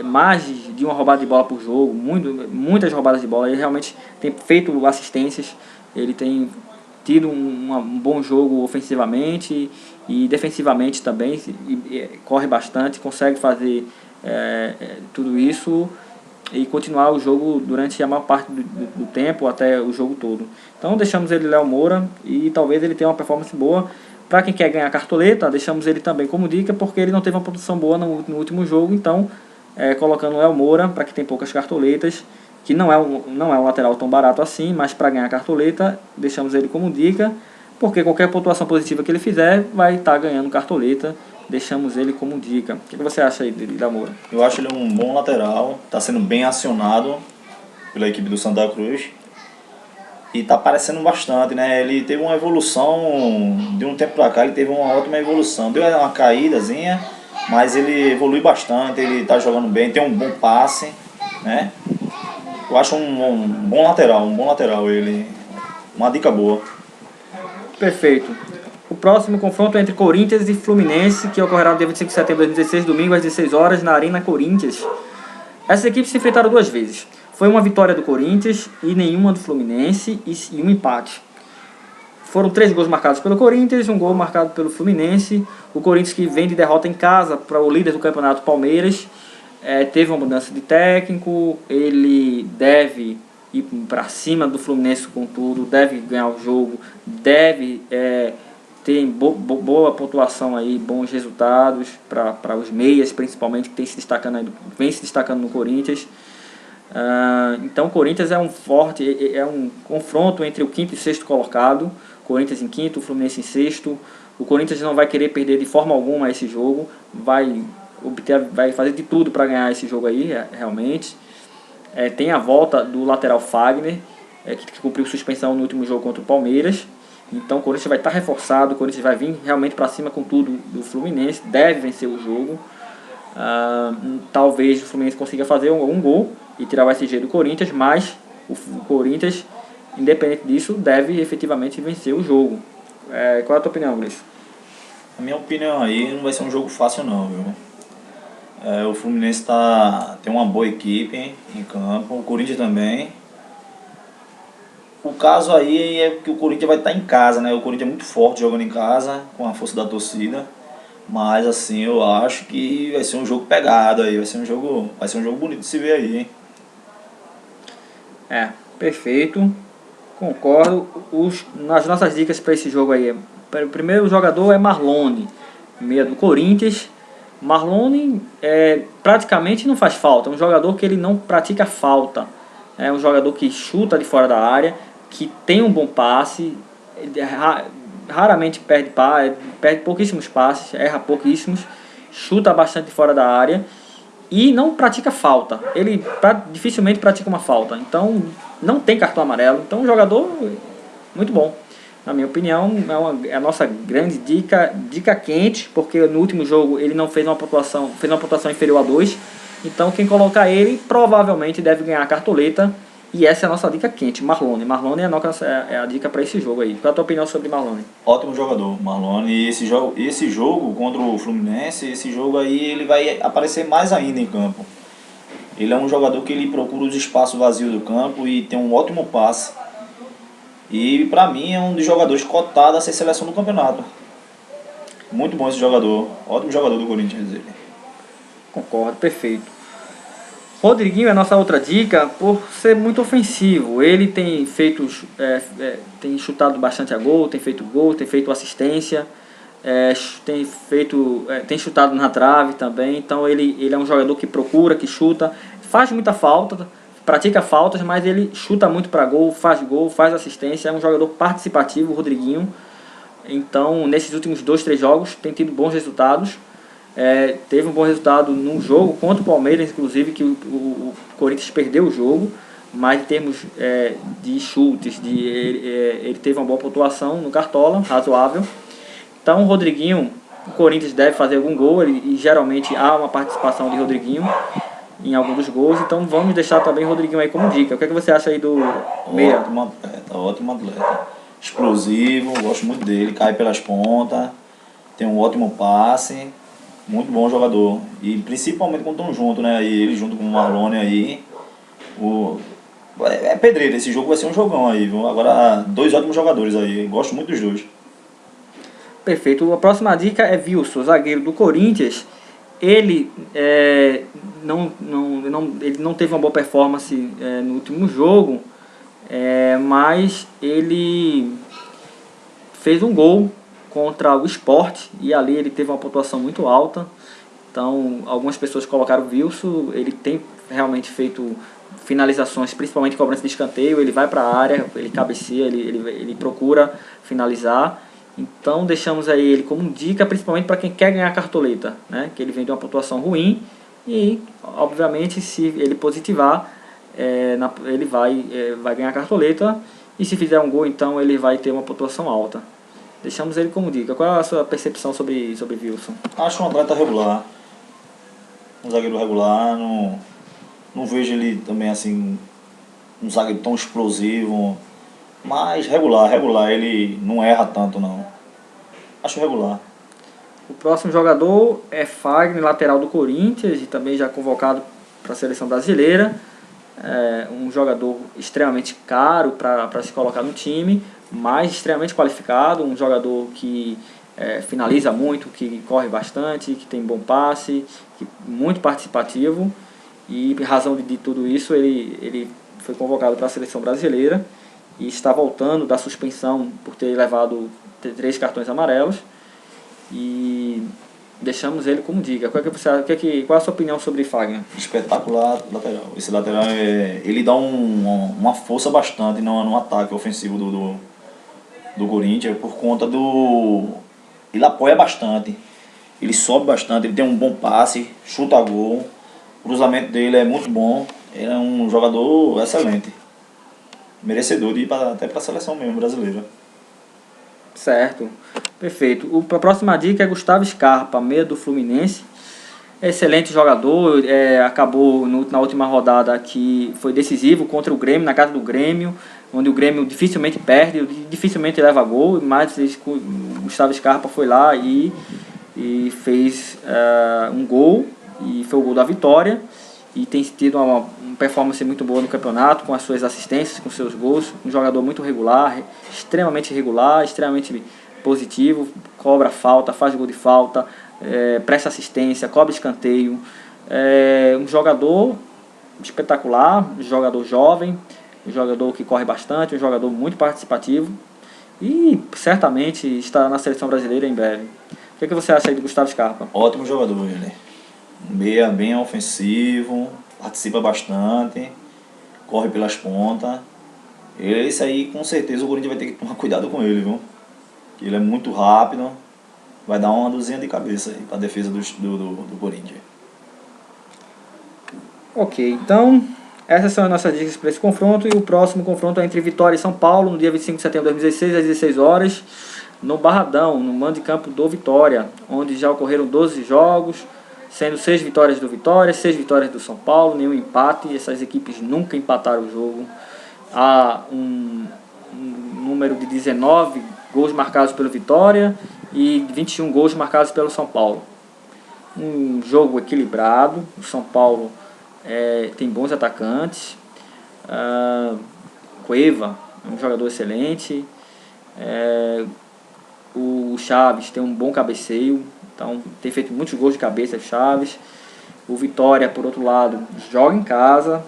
mais de uma roubada de bola por jogo, muitas roubadas de bola. Ele realmente tem feito assistências, ele tem tido um bom jogo ofensivamente e defensivamente também, corre bastante, consegue fazer tudo isso e continuar o jogo durante a maior parte do tempo, até o jogo todo. Então deixamos ele Léo Moura e talvez ele tenha uma performance boa. Para quem quer ganhar cartoleta, deixamos ele também como dica, porque ele não teve uma produção boa no último jogo. Então colocando o Léo Moura, para quem tem poucas cartoletas, que não é um lateral tão barato assim, mas para ganhar cartoleta, deixamos ele como dica, porque qualquer pontuação positiva que ele fizer, vai estar ganhando cartoleta. Deixamos ele como dica. O que você acha aí de Léo Moura? Eu acho ele um bom lateral, está sendo bem acionado pela equipe do Santa Cruz e está aparecendo bastante, né? Ele teve uma evolução, de um tempo para cá ele teve uma ótima evolução, deu uma caídazinha, mas ele evolui bastante, ele está jogando bem, tem um bom passe, né? Eu acho um bom lateral ele, uma dica boa. Perfeito. O próximo confronto é entre Corinthians e Fluminense, que ocorrerá no dia 25 de setembro de 2016, domingo às 16 horas, na Arena Corinthians. Essas equipes se enfrentaram 2 vezes. Foi uma vitória do Corinthians e nenhuma do Fluminense e um empate. Foram 3 gols marcados pelo Corinthians, 1 gol marcado pelo Fluminense. O Corinthians, que vem de derrota em casa para o líder do campeonato, Palmeiras, teve uma mudança de técnico, ele deve ir para cima do Fluminense com tudo, deve ganhar o jogo, deve ter boa pontuação aí, bons resultados para os meias, principalmente, que vem se destacando no Corinthians. Então o Corinthians é um confronto entre o quinto e sexto colocado, Corinthians em quinto, o Fluminense em sexto. O Corinthians não vai querer perder de forma alguma esse jogo, vai fazer de tudo para ganhar esse jogo aí, realmente. Tem a volta do lateral Fagner, que cumpriu suspensão no último jogo contra o Palmeiras. Então o Corinthians vai estar reforçado, o Corinthians vai vir realmente para cima com tudo do Fluminense, deve vencer o jogo. Talvez o Fluminense consiga fazer um gol e tirar o SG do Corinthians, mas o Corinthians, independente disso, deve efetivamente vencer o jogo. Qual é a tua opinião, Gleice? A minha opinião aí, não vai ser um jogo fácil não, viu? O Fluminense tem uma boa equipe em campo, o Corinthians também. O caso aí é que o Corinthians vai estar em casa, né? O Corinthians é muito forte jogando em casa, com a força da torcida. Mas assim, eu acho que vai ser um jogo pegado aí, vai ser um jogo bonito de se ver aí, hein? Perfeito. Concordo. Nas nossas dicas para esse jogo aí, o primeiro jogador é Marlone, meia do Corinthians. Marlone praticamente não faz falta, é um jogador que ele não pratica falta. É um jogador que chuta de fora da área, que tem um bom passe, raramente perde pouquíssimos passes, erra pouquíssimos, chuta bastante de fora da área e não pratica falta. Ele dificilmente pratica uma falta, então não tem cartão amarelo. Então um jogador muito bom. Na minha opinião, é a nossa grande dica quente, porque no último jogo ele não fez uma pontuação inferior a 2. Então quem colocar ele provavelmente deve ganhar a cartoleta. E essa é a nossa dica quente, Marlone. Marlone é a dica para esse jogo aí. Qual é a tua opinião sobre Marlone? Ótimo jogador, Marlone. E esse jogo contra o Fluminense, esse jogo aí ele vai aparecer mais ainda em campo. Ele é um jogador que ele procura os espaços vazios do campo e tem um ótimo passe. E pra mim é um dos jogadores cotados a ser seleção do campeonato. Muito bom esse jogador. Ótimo jogador do Corinthians, ele. Concordo, perfeito. Rodriguinho é a nossa outra dica por ser muito ofensivo. Ele tem tem chutado bastante a gol, tem feito assistência, tem chutado na trave também. Então ele é um jogador que procura, que chuta, faz muita falta, pratica faltas, mas ele chuta muito para gol, faz assistência. É um jogador participativo, o Rodriguinho. Então nesses últimos 2-3 jogos tem tido bons resultados. Teve um bom resultado num jogo contra o Palmeiras, inclusive, que o Corinthians perdeu o jogo, mas em termos de chutes, ele teve uma boa pontuação no Cartola, razoável. Então o Rodriguinho, o Corinthians deve fazer algum gol, e geralmente há uma participação de Rodriguinho em algum dos gols, então vamos deixar também o Rodriguinho aí como dica. O que é que você acha aí do meia? Ótimo atleta. Explosivo, gosto muito dele, cai pelas pontas, tem um ótimo passe. Muito bom jogador. E principalmente quando estão juntos, né? E ele junto com o Marlone aí. É pedreiro, esse jogo vai ser um jogão aí, viu? Agora, 2 ótimos jogadores aí. Gosto muito dos dois. Perfeito. A próxima dica é Wilson, zagueiro do Corinthians. Ele não teve uma boa performance no último jogo, mas ele fez um gol contra o Sport, e ali ele teve uma pontuação muito alta. Então algumas pessoas colocaram o Wilson. Ele tem realmente feito finalizações, principalmente cobrança de escanteio. Ele vai para a área, ele cabeceia, ele procura finalizar. Então deixamos aí ele como dica, principalmente para quem quer ganhar a cartoleta, né? Que ele vem de uma pontuação ruim e obviamente se ele positivar, ele vai ganhar a cartoleta, e se fizer um gol então ele vai ter uma pontuação alta. Deixamos ele como dica. Qual é a sua percepção sobre Wilson? Acho um atleta regular. Um zagueiro regular. Não vejo ele também assim, um zagueiro tão explosivo. Mas regular. Ele não erra tanto, não. Acho regular. O próximo jogador é Fagner, lateral do Corinthians, e também já convocado para a seleção brasileira. Um jogador extremamente caro para se colocar no time, mas extremamente qualificado, um jogador que finaliza muito, que corre bastante, que tem bom passe, muito participativo. E em razão de tudo isso, ele foi convocado para a seleção brasileira e está voltando da suspensão por ter levado 3 cartões amarelos. E deixamos ele como dica. Qual é a sua opinião sobre Fagner? Espetacular lateral. Esse lateral ele dá uma força bastante no ataque ofensivo do Corinthians, por conta ele apoia bastante, ele sobe bastante, ele tem um bom passe, chuta a gol, o cruzamento dele é muito bom, ele é um jogador excelente, merecedor de ir até para a seleção mesmo brasileira. Certo, perfeito. A próxima dica é Gustavo Scarpa, meia do Fluminense. Excelente jogador, acabou na última rodada que foi decisivo contra o Grêmio, na casa do Grêmio, onde o Grêmio dificilmente perde, dificilmente leva gol, mas o Gustavo Scarpa foi lá e fez um gol, e foi o gol da vitória, e tem tido uma performance muito boa no campeonato, com as suas assistências, com seus gols. Um jogador muito regular, extremamente regular, extremamente positivo, cobra falta, faz gol de falta, presta assistência, cobra escanteio. Um jogador espetacular, um jogador jovem, um jogador que corre bastante, um jogador muito participativo e certamente estará na seleção brasileira em breve. O que você acha aí do Gustavo Scarpa? Ótimo jogador ele. Meia bem ofensivo, participa bastante, corre pelas pontas. Esse aí com certeza o Corinthians vai ter que tomar cuidado com ele, viu? Ele é muito rápido, vai dar uma dorzinha de cabeça aí para a defesa do Corinthians. Ok, então essas são as nossas dicas para esse confronto, e o próximo confronto é entre Vitória e São Paulo, no dia 25 de setembro de 2016, às 16 horas, no Barradão, no mando de campo do Vitória, onde já ocorreram 12 jogos, sendo 6 vitórias do Vitória, 6 vitórias do São Paulo, nenhum empate. Essas equipes nunca empataram o jogo. Há um número de 19 gols marcados pelo Vitória e 21 gols marcados pelo São Paulo. Um jogo equilibrado. O São Paulo tem bons atacantes. Cueva é um jogador excelente. O Chaves tem um bom cabeceio, então tem feito muitos gols de cabeça, Chaves. O Vitória, por outro lado, joga em casa,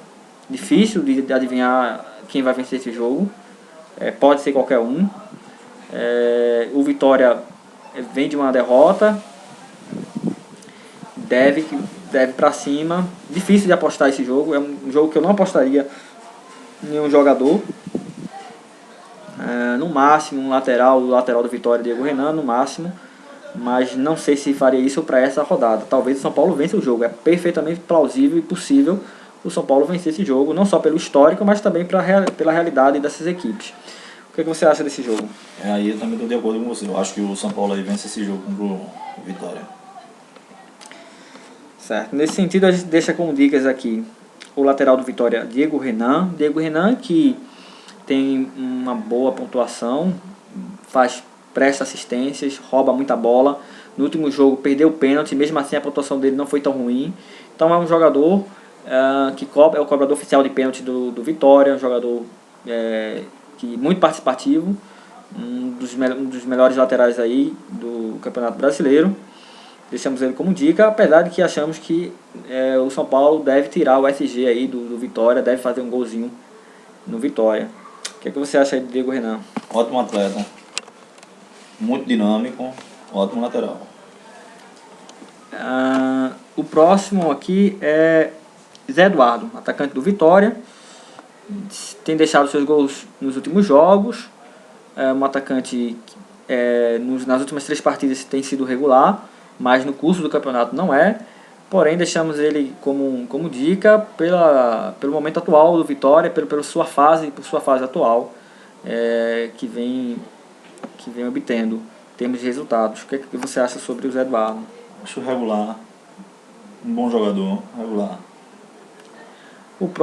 difícil de adivinhar quem vai vencer esse jogo, pode ser qualquer um. O Vitória vem de uma derrota, deve para cima, difícil de apostar esse jogo, é um jogo que eu não apostaria em nenhum jogador. No máximo o lateral do Vitória, Diego Renan, no máximo, mas não sei se faria isso para essa rodada. Talvez o São Paulo vença o jogo, é perfeitamente plausível e possível o São Paulo vencer esse jogo, não só pelo histórico, mas também pela realidade dessas equipes. O que você acha desse jogo? Aí eu também estou de acordo com você, eu acho que o São Paulo aí vence esse jogo contra o Vitória. Certo, nesse sentido a gente deixa como dicas aqui o lateral do Vitória, Diego Renan, que tem uma boa pontuação, presta assistências, rouba muita bola. No último jogo perdeu o pênalti, mesmo assim a pontuação dele não foi tão ruim. Então é um jogador que é o cobrador oficial de pênalti do Vitória, um jogador muito participativo, um dos melhores laterais aí do Campeonato Brasileiro. Deixamos ele como dica, apesar de que achamos que o São Paulo deve tirar o SG aí do Vitória, deve fazer um golzinho no Vitória. O que você acha aí de Diego Renan? Ótimo atleta, muito dinâmico, ótimo lateral. O próximo aqui é Zé Eduardo, atacante do Vitória. Tem deixado seus gols nos últimos jogos. Um atacante que nas últimas 3 partidas tem sido regular, mas no curso do campeonato não é. Porém, deixamos ele como dica pelo momento atual do Vitória, por sua fase atual, que vem obtendo termos de resultados. O que você acha sobre o Zé Eduardo? Acho regular, um bom jogador, regular.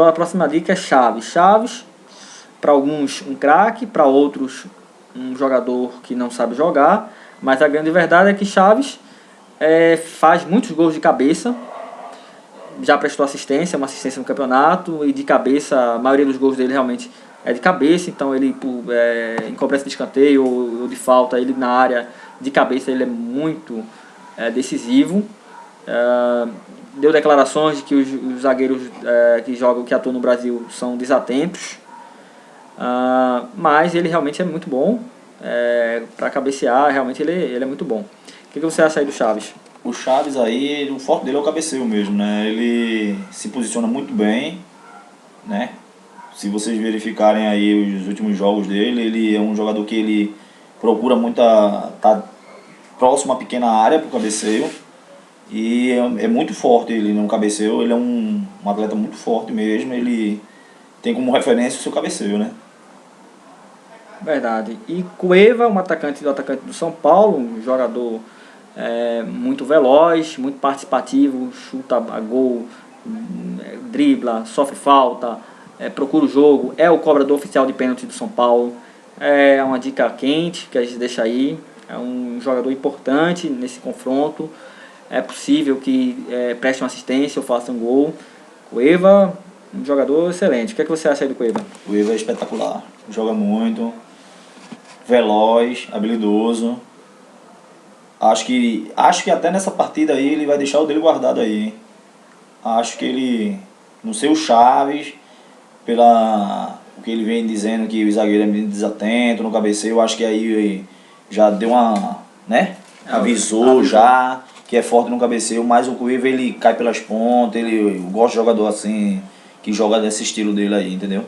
A próxima dica é Chaves. Chaves, para alguns um craque, para outros um jogador que não sabe jogar, mas a grande verdade é que Chaves faz muitos gols de cabeça, já prestou uma assistência no campeonato, e de cabeça, a maioria dos gols dele realmente é de cabeça. Então ele, em cobrança de escanteio ou de falta, ele na área de cabeça ele é muito decisivo. Deu declarações de que os zagueiros que atuam no Brasil são desatentos. Mas ele realmente é muito bom. Para cabecear, realmente ele é muito bom. O que você acha aí do Chaves? O Chaves aí, o forte dele é o cabeceio mesmo, né? Ele se posiciona muito bem, né? Se vocês verificarem aí os últimos jogos dele, ele é um jogador que ele procura muito tá próximo à pequena área pro cabeceio. E é muito forte ele no cabeceio, ele é um atleta muito forte mesmo, ele tem como referência o seu cabeceio, né? Verdade. E Cueva, um atacante do São Paulo, um jogador muito veloz, muito participativo, chuta a gol, dribla, sofre falta, procura o jogo, é o cobrador oficial de pênalti do São Paulo. É uma dica quente que a gente deixa aí. É um jogador importante nesse confronto. É possível que preste uma assistência ou faça um gol. Cueva, um jogador excelente. O que você acha aí do Cueva? O Cueva é espetacular, joga muito, veloz, habilidoso. Acho que até nessa partida aí ele vai deixar o dele guardado aí, hein? Acho que ele, não sei o Chaves, o que ele vem dizendo que o zagueiro é meio desatento no cabeceio, acho que aí já deu uma, né? Avisou já que é forte no cabeceio, mas o Cueva ele cai pelas pontas, ele gosta de jogador assim, que joga desse estilo dele aí, entendeu?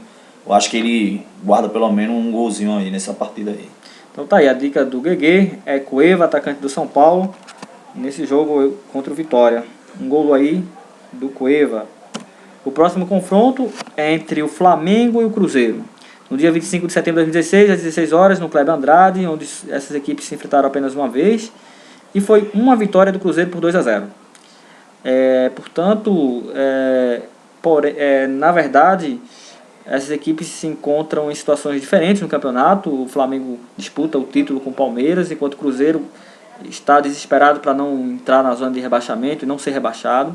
Eu acho que ele guarda pelo menos um golzinho aí nessa partida aí. Então tá aí, a dica do Guegue é Cueva, atacante do São Paulo, nesse jogo contra o Vitória. Um gol aí do Cueva. O próximo confronto é entre o Flamengo e o Cruzeiro. No dia 25 de setembro de 2016, às 16 horas, no Kleber Andrade, onde essas equipes se enfrentaram apenas uma vez. E foi uma vitória do Cruzeiro por 2-0. Portanto, na verdade, essas equipes se encontram em situações diferentes no campeonato. O Flamengo disputa o título com o Palmeiras, enquanto o Cruzeiro está desesperado para não entrar na zona de rebaixamento e não ser rebaixado.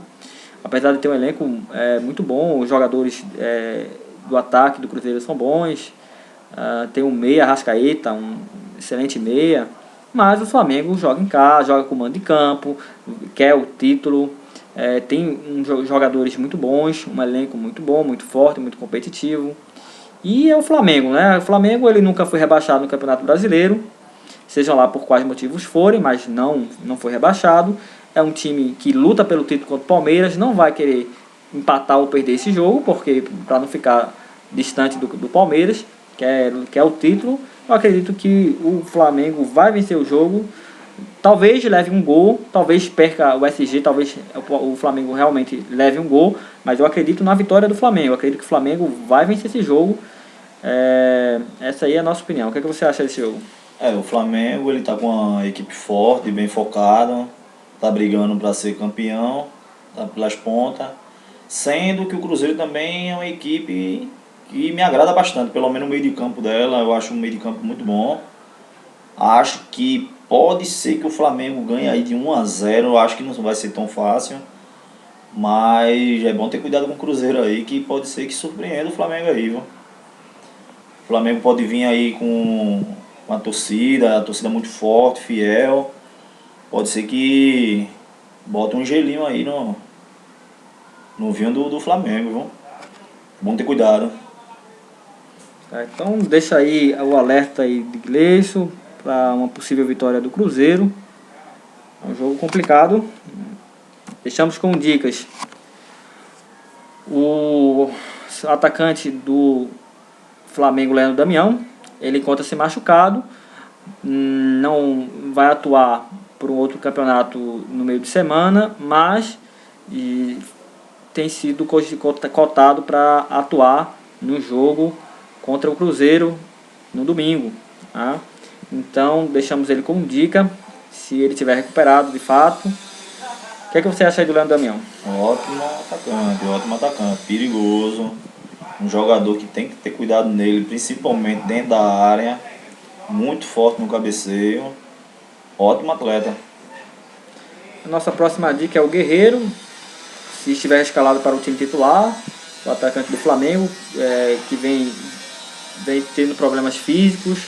Apesar de ter um elenco muito bom, os jogadores do ataque do Cruzeiro são bons. Tem um meia, Arrascaeta, um excelente meia. Mas o Flamengo joga em casa, joga com mando de campo, quer o título. Tem jogadores muito bons, um elenco muito bom, muito forte, muito competitivo. E é o Flamengo, né? O Flamengo ele nunca foi rebaixado no Campeonato Brasileiro, sejam lá por quais motivos forem, mas não foi rebaixado. É um time que luta pelo título contra o Palmeiras, não vai querer empatar ou perder esse jogo, porque para não ficar distante do Palmeiras, que é o título. Eu acredito que o Flamengo vai vencer o jogo. Talvez leve um gol, talvez perca o SG, talvez o Flamengo realmente leve um gol, mas eu acredito na vitória do Flamengo. Eu acredito que o Flamengo vai vencer esse jogo. Essa aí é a nossa opinião. O que é que você acha desse jogo? O Flamengo ele tá com uma equipe forte, bem focada, tá brigando para ser campeão, tá pelas pontas, sendo que o Cruzeiro também é uma equipe que me agrada bastante, pelo menos o meio de campo dela, eu acho um meio de campo muito bom. Acho que pode ser que o Flamengo ganhe aí de 1-0, eu acho que não vai ser tão fácil, mas é bom ter cuidado com o Cruzeiro aí, que pode ser que surpreenda o Flamengo aí, viu? O Flamengo pode vir aí com a torcida muito forte, fiel, pode ser que bota um gelinho aí no vinho do Flamengo, viu? Bom ter cuidado. Então deixa aí o alerta aí de Gleison para uma possível vitória do Cruzeiro. É um jogo complicado. Deixamos como dicas o atacante do Flamengo, Leandro Damião. Ele encontra-se machucado, não vai atuar por um outro campeonato no meio de semana, mas tem sido cotado para atuar no jogo contra o Cruzeiro no domingo. Tá? Então deixamos ele como dica, se ele tiver recuperado de fato. O que é que você acha aí do Leandro Damião? Ótimo atacante, perigoso. Um jogador que tem que ter cuidado nele, principalmente dentro da área. Muito forte no cabeceio. Ótimo atleta. A nossa próxima dica é o Guerreiro. Se estiver escalado para o time titular, o atacante do Flamengo, que vem tendo problemas físicos.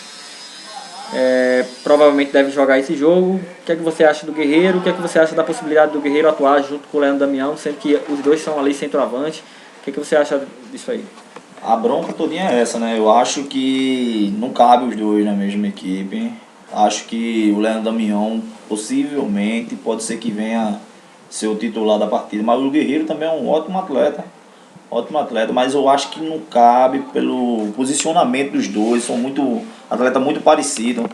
provavelmente deve jogar esse jogo. O que é que você acha do Guerreiro? O que é que você acha da possibilidade do Guerreiro atuar junto com o Leandro Damião, sendo que os dois são ali centroavante? O que é que você acha disso aí? A bronca todinha é essa, né? Eu acho que não cabe os dois na mesma equipe. Acho que o Leandro Damião possivelmente pode ser que venha ser o titular da partida, mas o Guerreiro também é um ótimo atleta. Ótimo atleta, mas eu acho que não cabe pelo posicionamento dos dois, são muito atletas muito parecidos.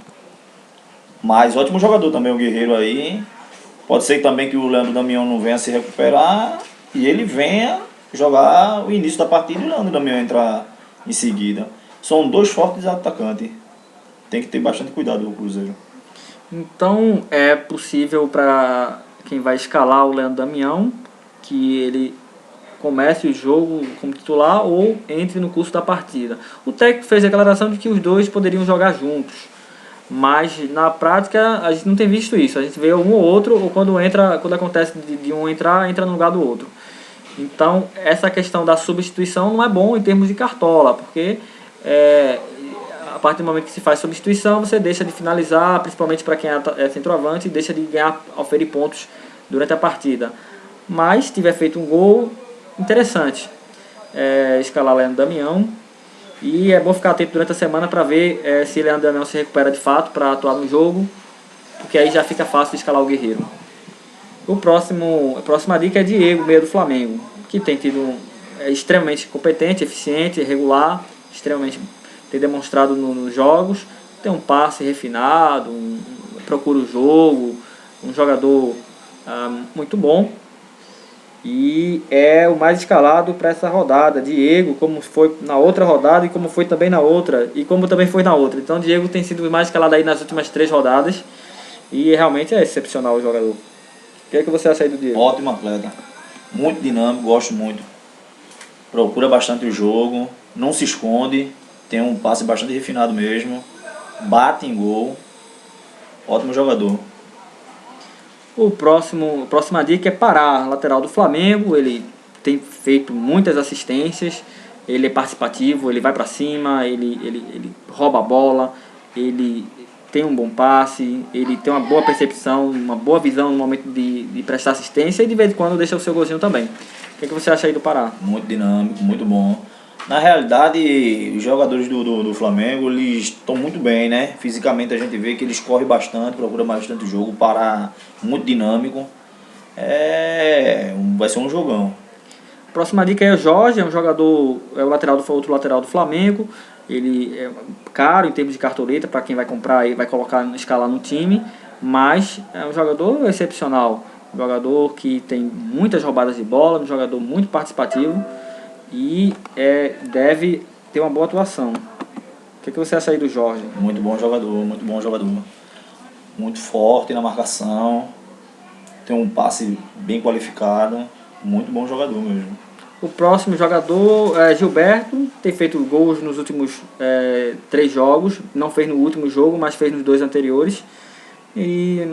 Mas ótimo jogador também o Guerreiro aí. Pode ser também que o Leandro Damião não venha se recuperar e ele venha jogar o início da partida e o Leandro Damião entrar em seguida. São dois fortes atacantes. Tem que ter bastante cuidado com o Cruzeiro. Então é possível para quem vai escalar o Leandro Damião que ele comece o jogo como titular ou entre no curso da partida. O técnico fez a declaração de que os dois poderiam jogar juntos, mas na prática a gente não tem visto isso. A gente vê um ou outro, ou quando acontece de um entrar, entra no lugar do outro. Então essa questão da substituição não é bom em termos de cartola, porque a partir do momento que se faz substituição, você deixa de finalizar, principalmente para quem é centroavante, deixa de ganhar, oferir pontos durante a partida. Mas se tiver feito um gol, interessante escalar Leandro Damião. E é bom ficar atento durante a semana para ver se Leandro Damião se recupera de fato para atuar no jogo, porque aí já fica fácil de escalar o Guerreiro. A próxima dica é Diego, meia do Flamengo, que tem tido extremamente competente, eficiente, regular, extremamente tem demonstrado nos jogos, tem um passe refinado, procura o jogo, um jogador muito bom. E é o mais escalado para essa rodada. Diego, como foi na outra rodada e como foi também na outra. E como também foi na outra. Então Diego tem sido o mais escalado aí nas últimas 3 rodadas. E realmente é excepcional o jogador. O que é que você acha aí do Diego? Ótimo atleta. Muito dinâmico, gosto muito. Procura bastante o jogo. Não se esconde. Tem um passe bastante refinado mesmo. Bate em gol. Ótimo jogador. Próxima dica é Pará, lateral do Flamengo. Ele tem feito muitas assistências, ele é participativo, ele vai para cima, ele rouba a bola, ele tem um bom passe, ele tem uma boa percepção, uma boa visão no momento de prestar assistência e de vez em quando deixa o seu golzinho também. O que é que você acha aí do Pará? Muito dinâmico, muito bom. Na realidade, os jogadores do Flamengo, eles estão muito bem, né? Fisicamente a gente vê que eles correm bastante, procuram bastante o jogo, para muito dinâmico. Vai ser um jogão. Próxima dica é o Jorge, é um jogador, outro lateral do Flamengo. Ele é caro em termos de cartoleta para quem vai comprar e vai escalar no time, mas é um jogador excepcional. Um jogador que tem muitas roubadas de bola, um jogador muito participativo e deve ter uma boa atuação. O que você acha aí do Jorge? Muito bom jogador, muito bom jogador. Muito forte na marcação, tem um passe bem qualificado, muito bom jogador mesmo. O próximo jogador é Gilberto, tem feito gols nos últimos 3 jogos, não fez no último jogo, mas fez nos 2 anteriores,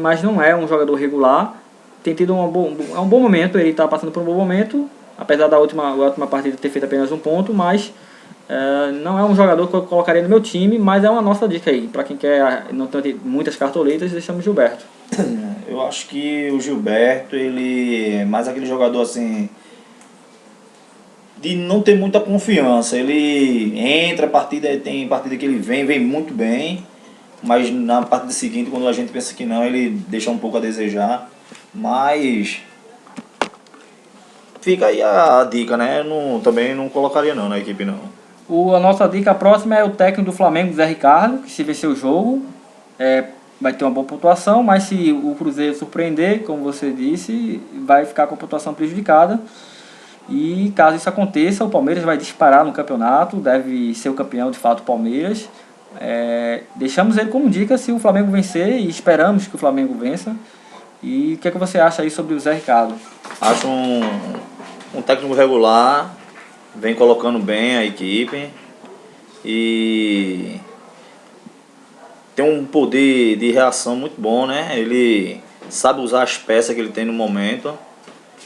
mas não é um jogador regular, tem tido um bom momento, ele está passando por um bom momento, apesar da última partida ter feito apenas um ponto, mas não é um jogador que eu colocaria no meu time, mas é uma nossa dica aí, para quem quer não ter muitas cartoletas, deixamos Gilberto. Eu acho que o Gilberto, ele é mais aquele jogador assim, de não ter muita confiança. Ele entra, tem partida que ele vem muito bem, mas na partida seguinte, quando a gente pensa que não, ele deixa um pouco a desejar. Mas fica aí a dica, né? Também não colocaria não na equipe não. A nossa dica próxima é o técnico do Flamengo, Zé Ricardo, que se vencer o jogo vai ter uma boa pontuação, mas se o Cruzeiro surpreender, como você disse, vai ficar com a pontuação prejudicada. E caso isso aconteça, o Palmeiras vai disparar no campeonato, deve ser o campeão de fato o Palmeiras. Deixamos ele como dica se o Flamengo vencer e esperamos que o Flamengo vença. E o que é que você acha aí sobre o Zé Ricardo? Acho um técnico regular, vem colocando bem a equipe e tem um poder de reação muito bom, né? Ele sabe usar as peças que ele tem no momento.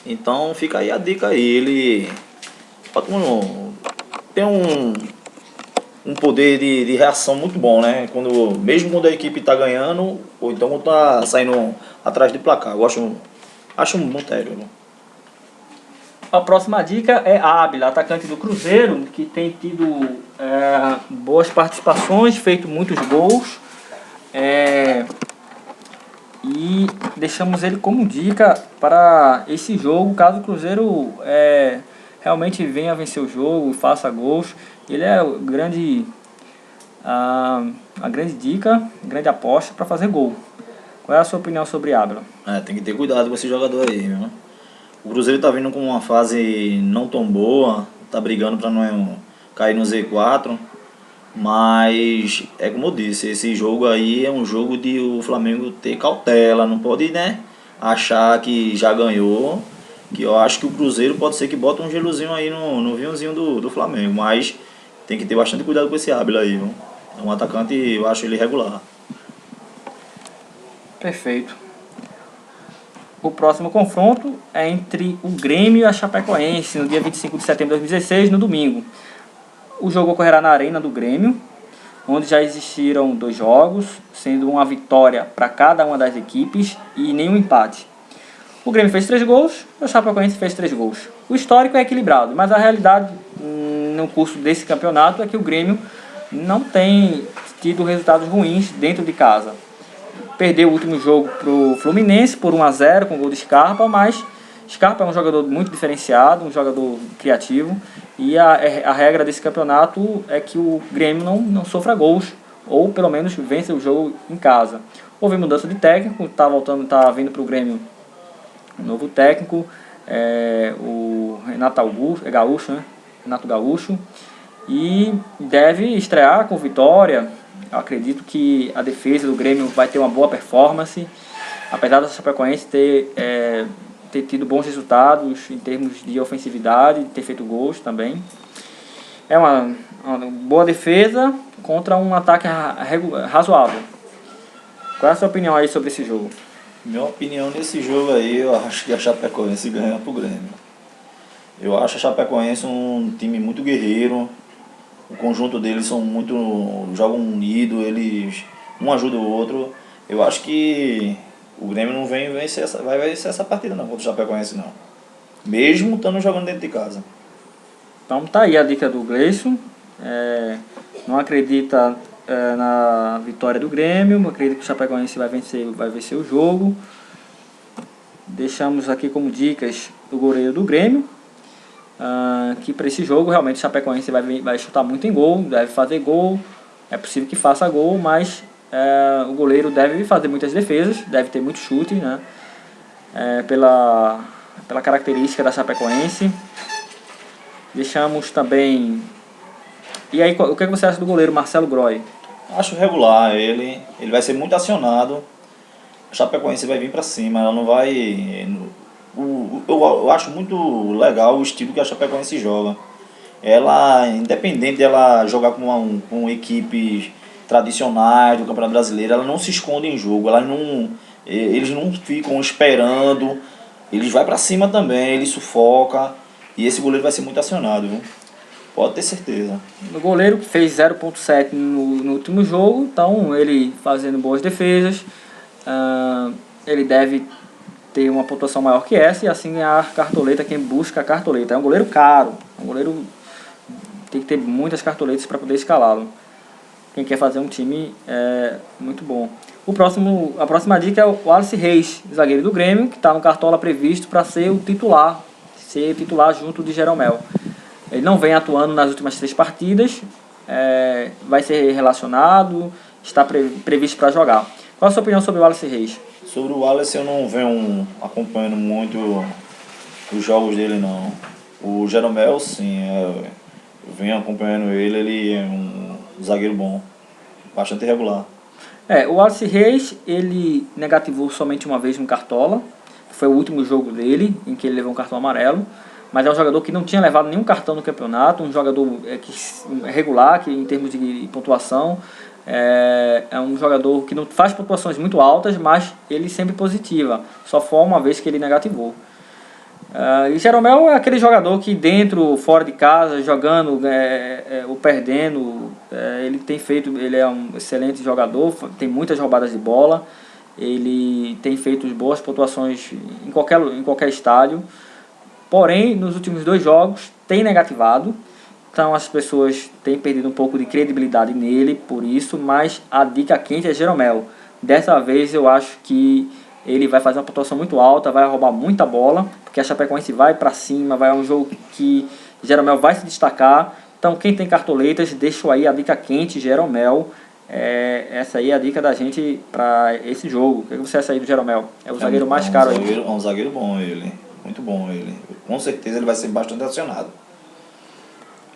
Então fica aí a dica aí. Ele tem um um poder de reação muito bom, né? Mesmo quando a equipe está ganhando, ou então quando está saindo atrás de placar. Acho um bom técnico. A próxima dica é Ábila, atacante do Cruzeiro, que tem tido boas participações, feito muitos gols. E deixamos ele como dica para esse jogo, caso o Cruzeiro realmente venha vencer o jogo, faça gols. Ele é a grande dica, grande aposta para fazer gol. Qual é a sua opinião sobre Ábila? Tem que ter cuidado com esse jogador aí, viu? O Cruzeiro tá vindo com uma fase não tão boa, tá brigando para não cair no Z4, mas é como eu disse, esse jogo aí é um jogo de o Flamengo ter cautela, não pode, né, achar que já ganhou, que eu acho que o Cruzeiro pode ser que bota um gelozinho aí no vinhozinho do Flamengo, mas tem que ter bastante cuidado com esse Ábila aí, viu? É um atacante, eu acho ele regular. Perfeito. O próximo confronto é entre o Grêmio e a Chapecoense, no dia 25 de setembro de 2016, no domingo. O jogo ocorrerá na Arena do Grêmio, onde já existiram 2 jogos, sendo uma vitória para cada uma das equipes e nenhum empate. O Grêmio fez 3 gols, e o Chapecoense fez 3 gols. O histórico é equilibrado, mas a realidade no curso desse campeonato é que o Grêmio não tem tido resultados ruins dentro de casa. Perdeu o último jogo para o Fluminense por 1-0 com o gol de Scarpa, mas Scarpa é um jogador muito diferenciado, um jogador criativo, e a regra desse campeonato é que o Grêmio não sofra gols, ou pelo menos vence o jogo em casa. Houve mudança de técnico, tá vindo para o Grêmio um novo técnico, o Renato Gaúcho, né? Renato Gaúcho, e deve estrear com vitória. Eu acredito que a defesa do Grêmio vai ter uma boa performance, apesar da Chapecoense ter tido bons resultados em termos de ofensividade, ter feito gols também. É uma boa defesa contra um ataque razoável. Qual é a sua opinião aí sobre esse jogo? Minha opinião nesse jogo aí, eu acho que a Chapecoense ganha pro Grêmio. Eu acho a Chapecoense um time muito guerreiro. O conjunto deles jogam unido, eles um ajuda o outro. Eu acho que o Grêmio não vai vencer essa partida não, contra o Chapecoense não. Mesmo estando jogando dentro de casa. Então tá aí a dica do Gleison. Não acredita na vitória do Grêmio, não acredita que o Chapecoense vai vencer o jogo. Deixamos aqui como dicas o goleiro do Grêmio. Que para esse jogo realmente o Chapecoense vai chutar muito em gol, deve fazer gol, é possível que faça gol, mas o goleiro deve fazer muitas defesas, deve ter muito chute, né? Pela característica da Chapecoense. Deixamos também... E aí, o que você acha do goleiro Marcelo Groy? Acho regular, ele vai ser muito acionado, a Chapecoense vai vir para cima, ela não vai... Eu acho muito legal o estilo que a Chapecoense joga. Ela, independente dela jogar com equipes tradicionais do Campeonato Brasileiro, ela não se esconde em jogo, eles não ficam esperando, eles vão para cima também, eles sufoca, e esse goleiro vai ser muito acionado, viu? Pode ter certeza. O goleiro fez 0.7 no último jogo, então ele fazendo boas defesas, ele deve ter uma pontuação maior que essa e assim ganhar cartoleta quem busca a cartoleta. É um goleiro caro, um goleiro tem que ter muitas cartoletas para poder escalá-lo. Quem quer fazer um time muito bom. A próxima dica é o Wallace Reis, zagueiro do Grêmio, que está no cartola previsto para ser o titular junto de Jeromel. Ele não vem atuando nas últimas 3 partidas, vai ser relacionado, está previsto para jogar. Qual a sua opinião sobre o Wallace Reis? Sobre o Wallace eu não venho acompanhando muito os jogos dele não. O Jeromel sim, eu venho acompanhando ele é um zagueiro bom, bastante regular. O Wallace Reis, ele negativou somente uma vez no Cartola, foi o último jogo dele, em que ele levou um cartão amarelo, mas é um jogador que não tinha levado nenhum cartão no campeonato, um jogador regular, que em termos de pontuação, é um jogador que não faz pontuações muito altas, mas ele sempre positiva. Só foi uma vez que ele negativou. E Jeromel é aquele jogador que dentro, fora de casa, jogando ou perdendo, ele é um excelente jogador, tem muitas roubadas de bola, ele tem feito boas pontuações em qualquer estádio, porém nos últimos 2 jogos tem negativado, então as pessoas têm perdido um pouco de credibilidade nele por isso, mas a dica quente é Jeromel. Dessa vez eu acho que ele vai fazer uma pontuação muito alta, vai roubar muita bola, porque a Chapecoense vai para cima, vai um jogo que Jeromel vai se destacar. Então quem tem cartoletas, deixo aí a dica quente, Jeromel. Essa aí é a dica da gente para esse jogo. O que você acha aí do Jeromel? É o zagueiro mais caro aí. É um zagueiro bom ele, muito bom ele. Com certeza ele vai ser bastante acionado.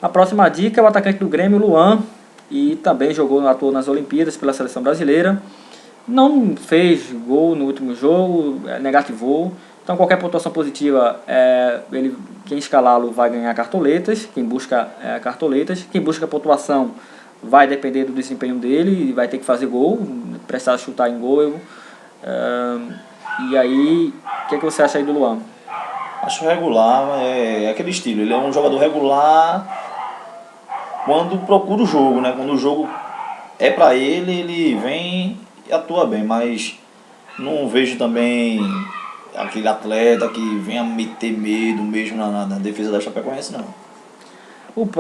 A próxima dica é o atacante do Grêmio, Luan, e também atuou nas Olimpíadas pela seleção brasileira. Não fez gol no último jogo, negativou. Então qualquer pontuação positiva, quem escalá-lo vai ganhar cartoletas. Quem busca cartoletas, quem busca pontuação vai depender do desempenho dele e vai ter que fazer gol, prestar chutar em gol. E aí, o que você acha aí do Luan? Acho regular, é aquele estilo. Ele é um jogador regular quando procura o jogo, né? Quando o jogo é pra ele, ele vem e atua bem, mas não vejo também aquele atleta que venha meter medo mesmo na defesa da Chapecoense, não.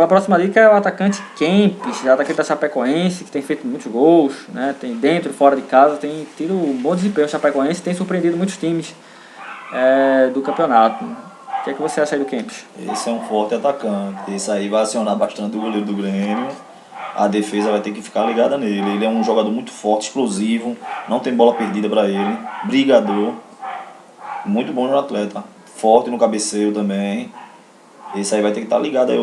A próxima dica é o atacante Kempis, atacante da Chapecoense, que tem feito muitos gols, né? Tem dentro e fora de casa, tem tido um bom desempenho. O Chapecoense tem surpreendido muitos times do campeonato. O que é que você acha aí do Kempis? Esse é um forte atacante, esse aí vai acionar bastante o goleiro do Grêmio. A defesa vai ter que ficar ligada nele. Ele é um jogador muito forte, explosivo, não tem bola perdida para ele, brigador, muito bom no atleta, forte no cabeceio também. Esse aí vai ter que estar ligado aí,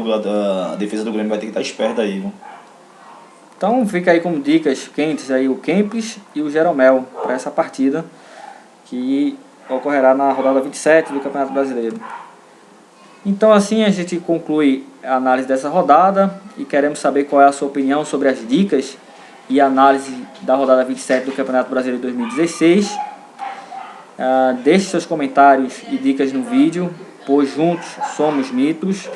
a defesa do Grêmio vai ter que estar esperta aí, viu? Então fica aí como dicas quentes aí o Kempis e o Jeromel para essa partida que ocorrerá na rodada 27 do Campeonato Brasileiro. Então assim a gente conclui a análise dessa rodada e queremos saber qual é a sua opinião sobre as dicas e análise da rodada 27 do Campeonato Brasileiro 2016. Deixe seus comentários e dicas no vídeo, pois juntos somos mitos.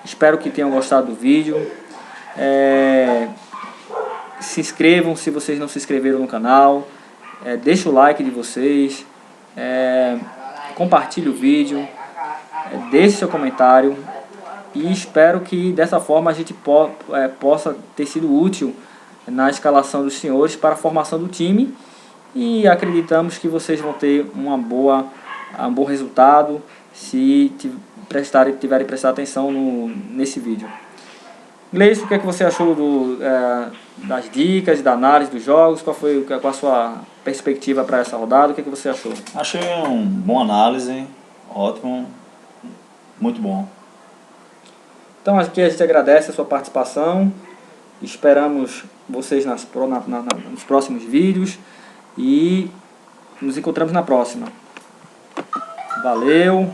Espero que tenham gostado do vídeo. Se inscrevam se vocês não se inscreveram no canal. Deixe o like de vocês. Compartilhe o vídeo. Deixe seu comentário. E espero que dessa forma a gente possa ter sido útil na escalação dos senhores para a formação do time. E acreditamos que vocês vão ter um bom resultado se tiverem prestado atenção nesse vídeo. Gleison, o que é que você achou das dicas, da análise dos jogos? Qual a sua perspectiva para essa rodada? O que é que você achou? Achei uma boa análise, ótimo, muito bom. Então aqui a gente agradece a sua participação, esperamos vocês nos próximos vídeos e nos encontramos na próxima. Valeu!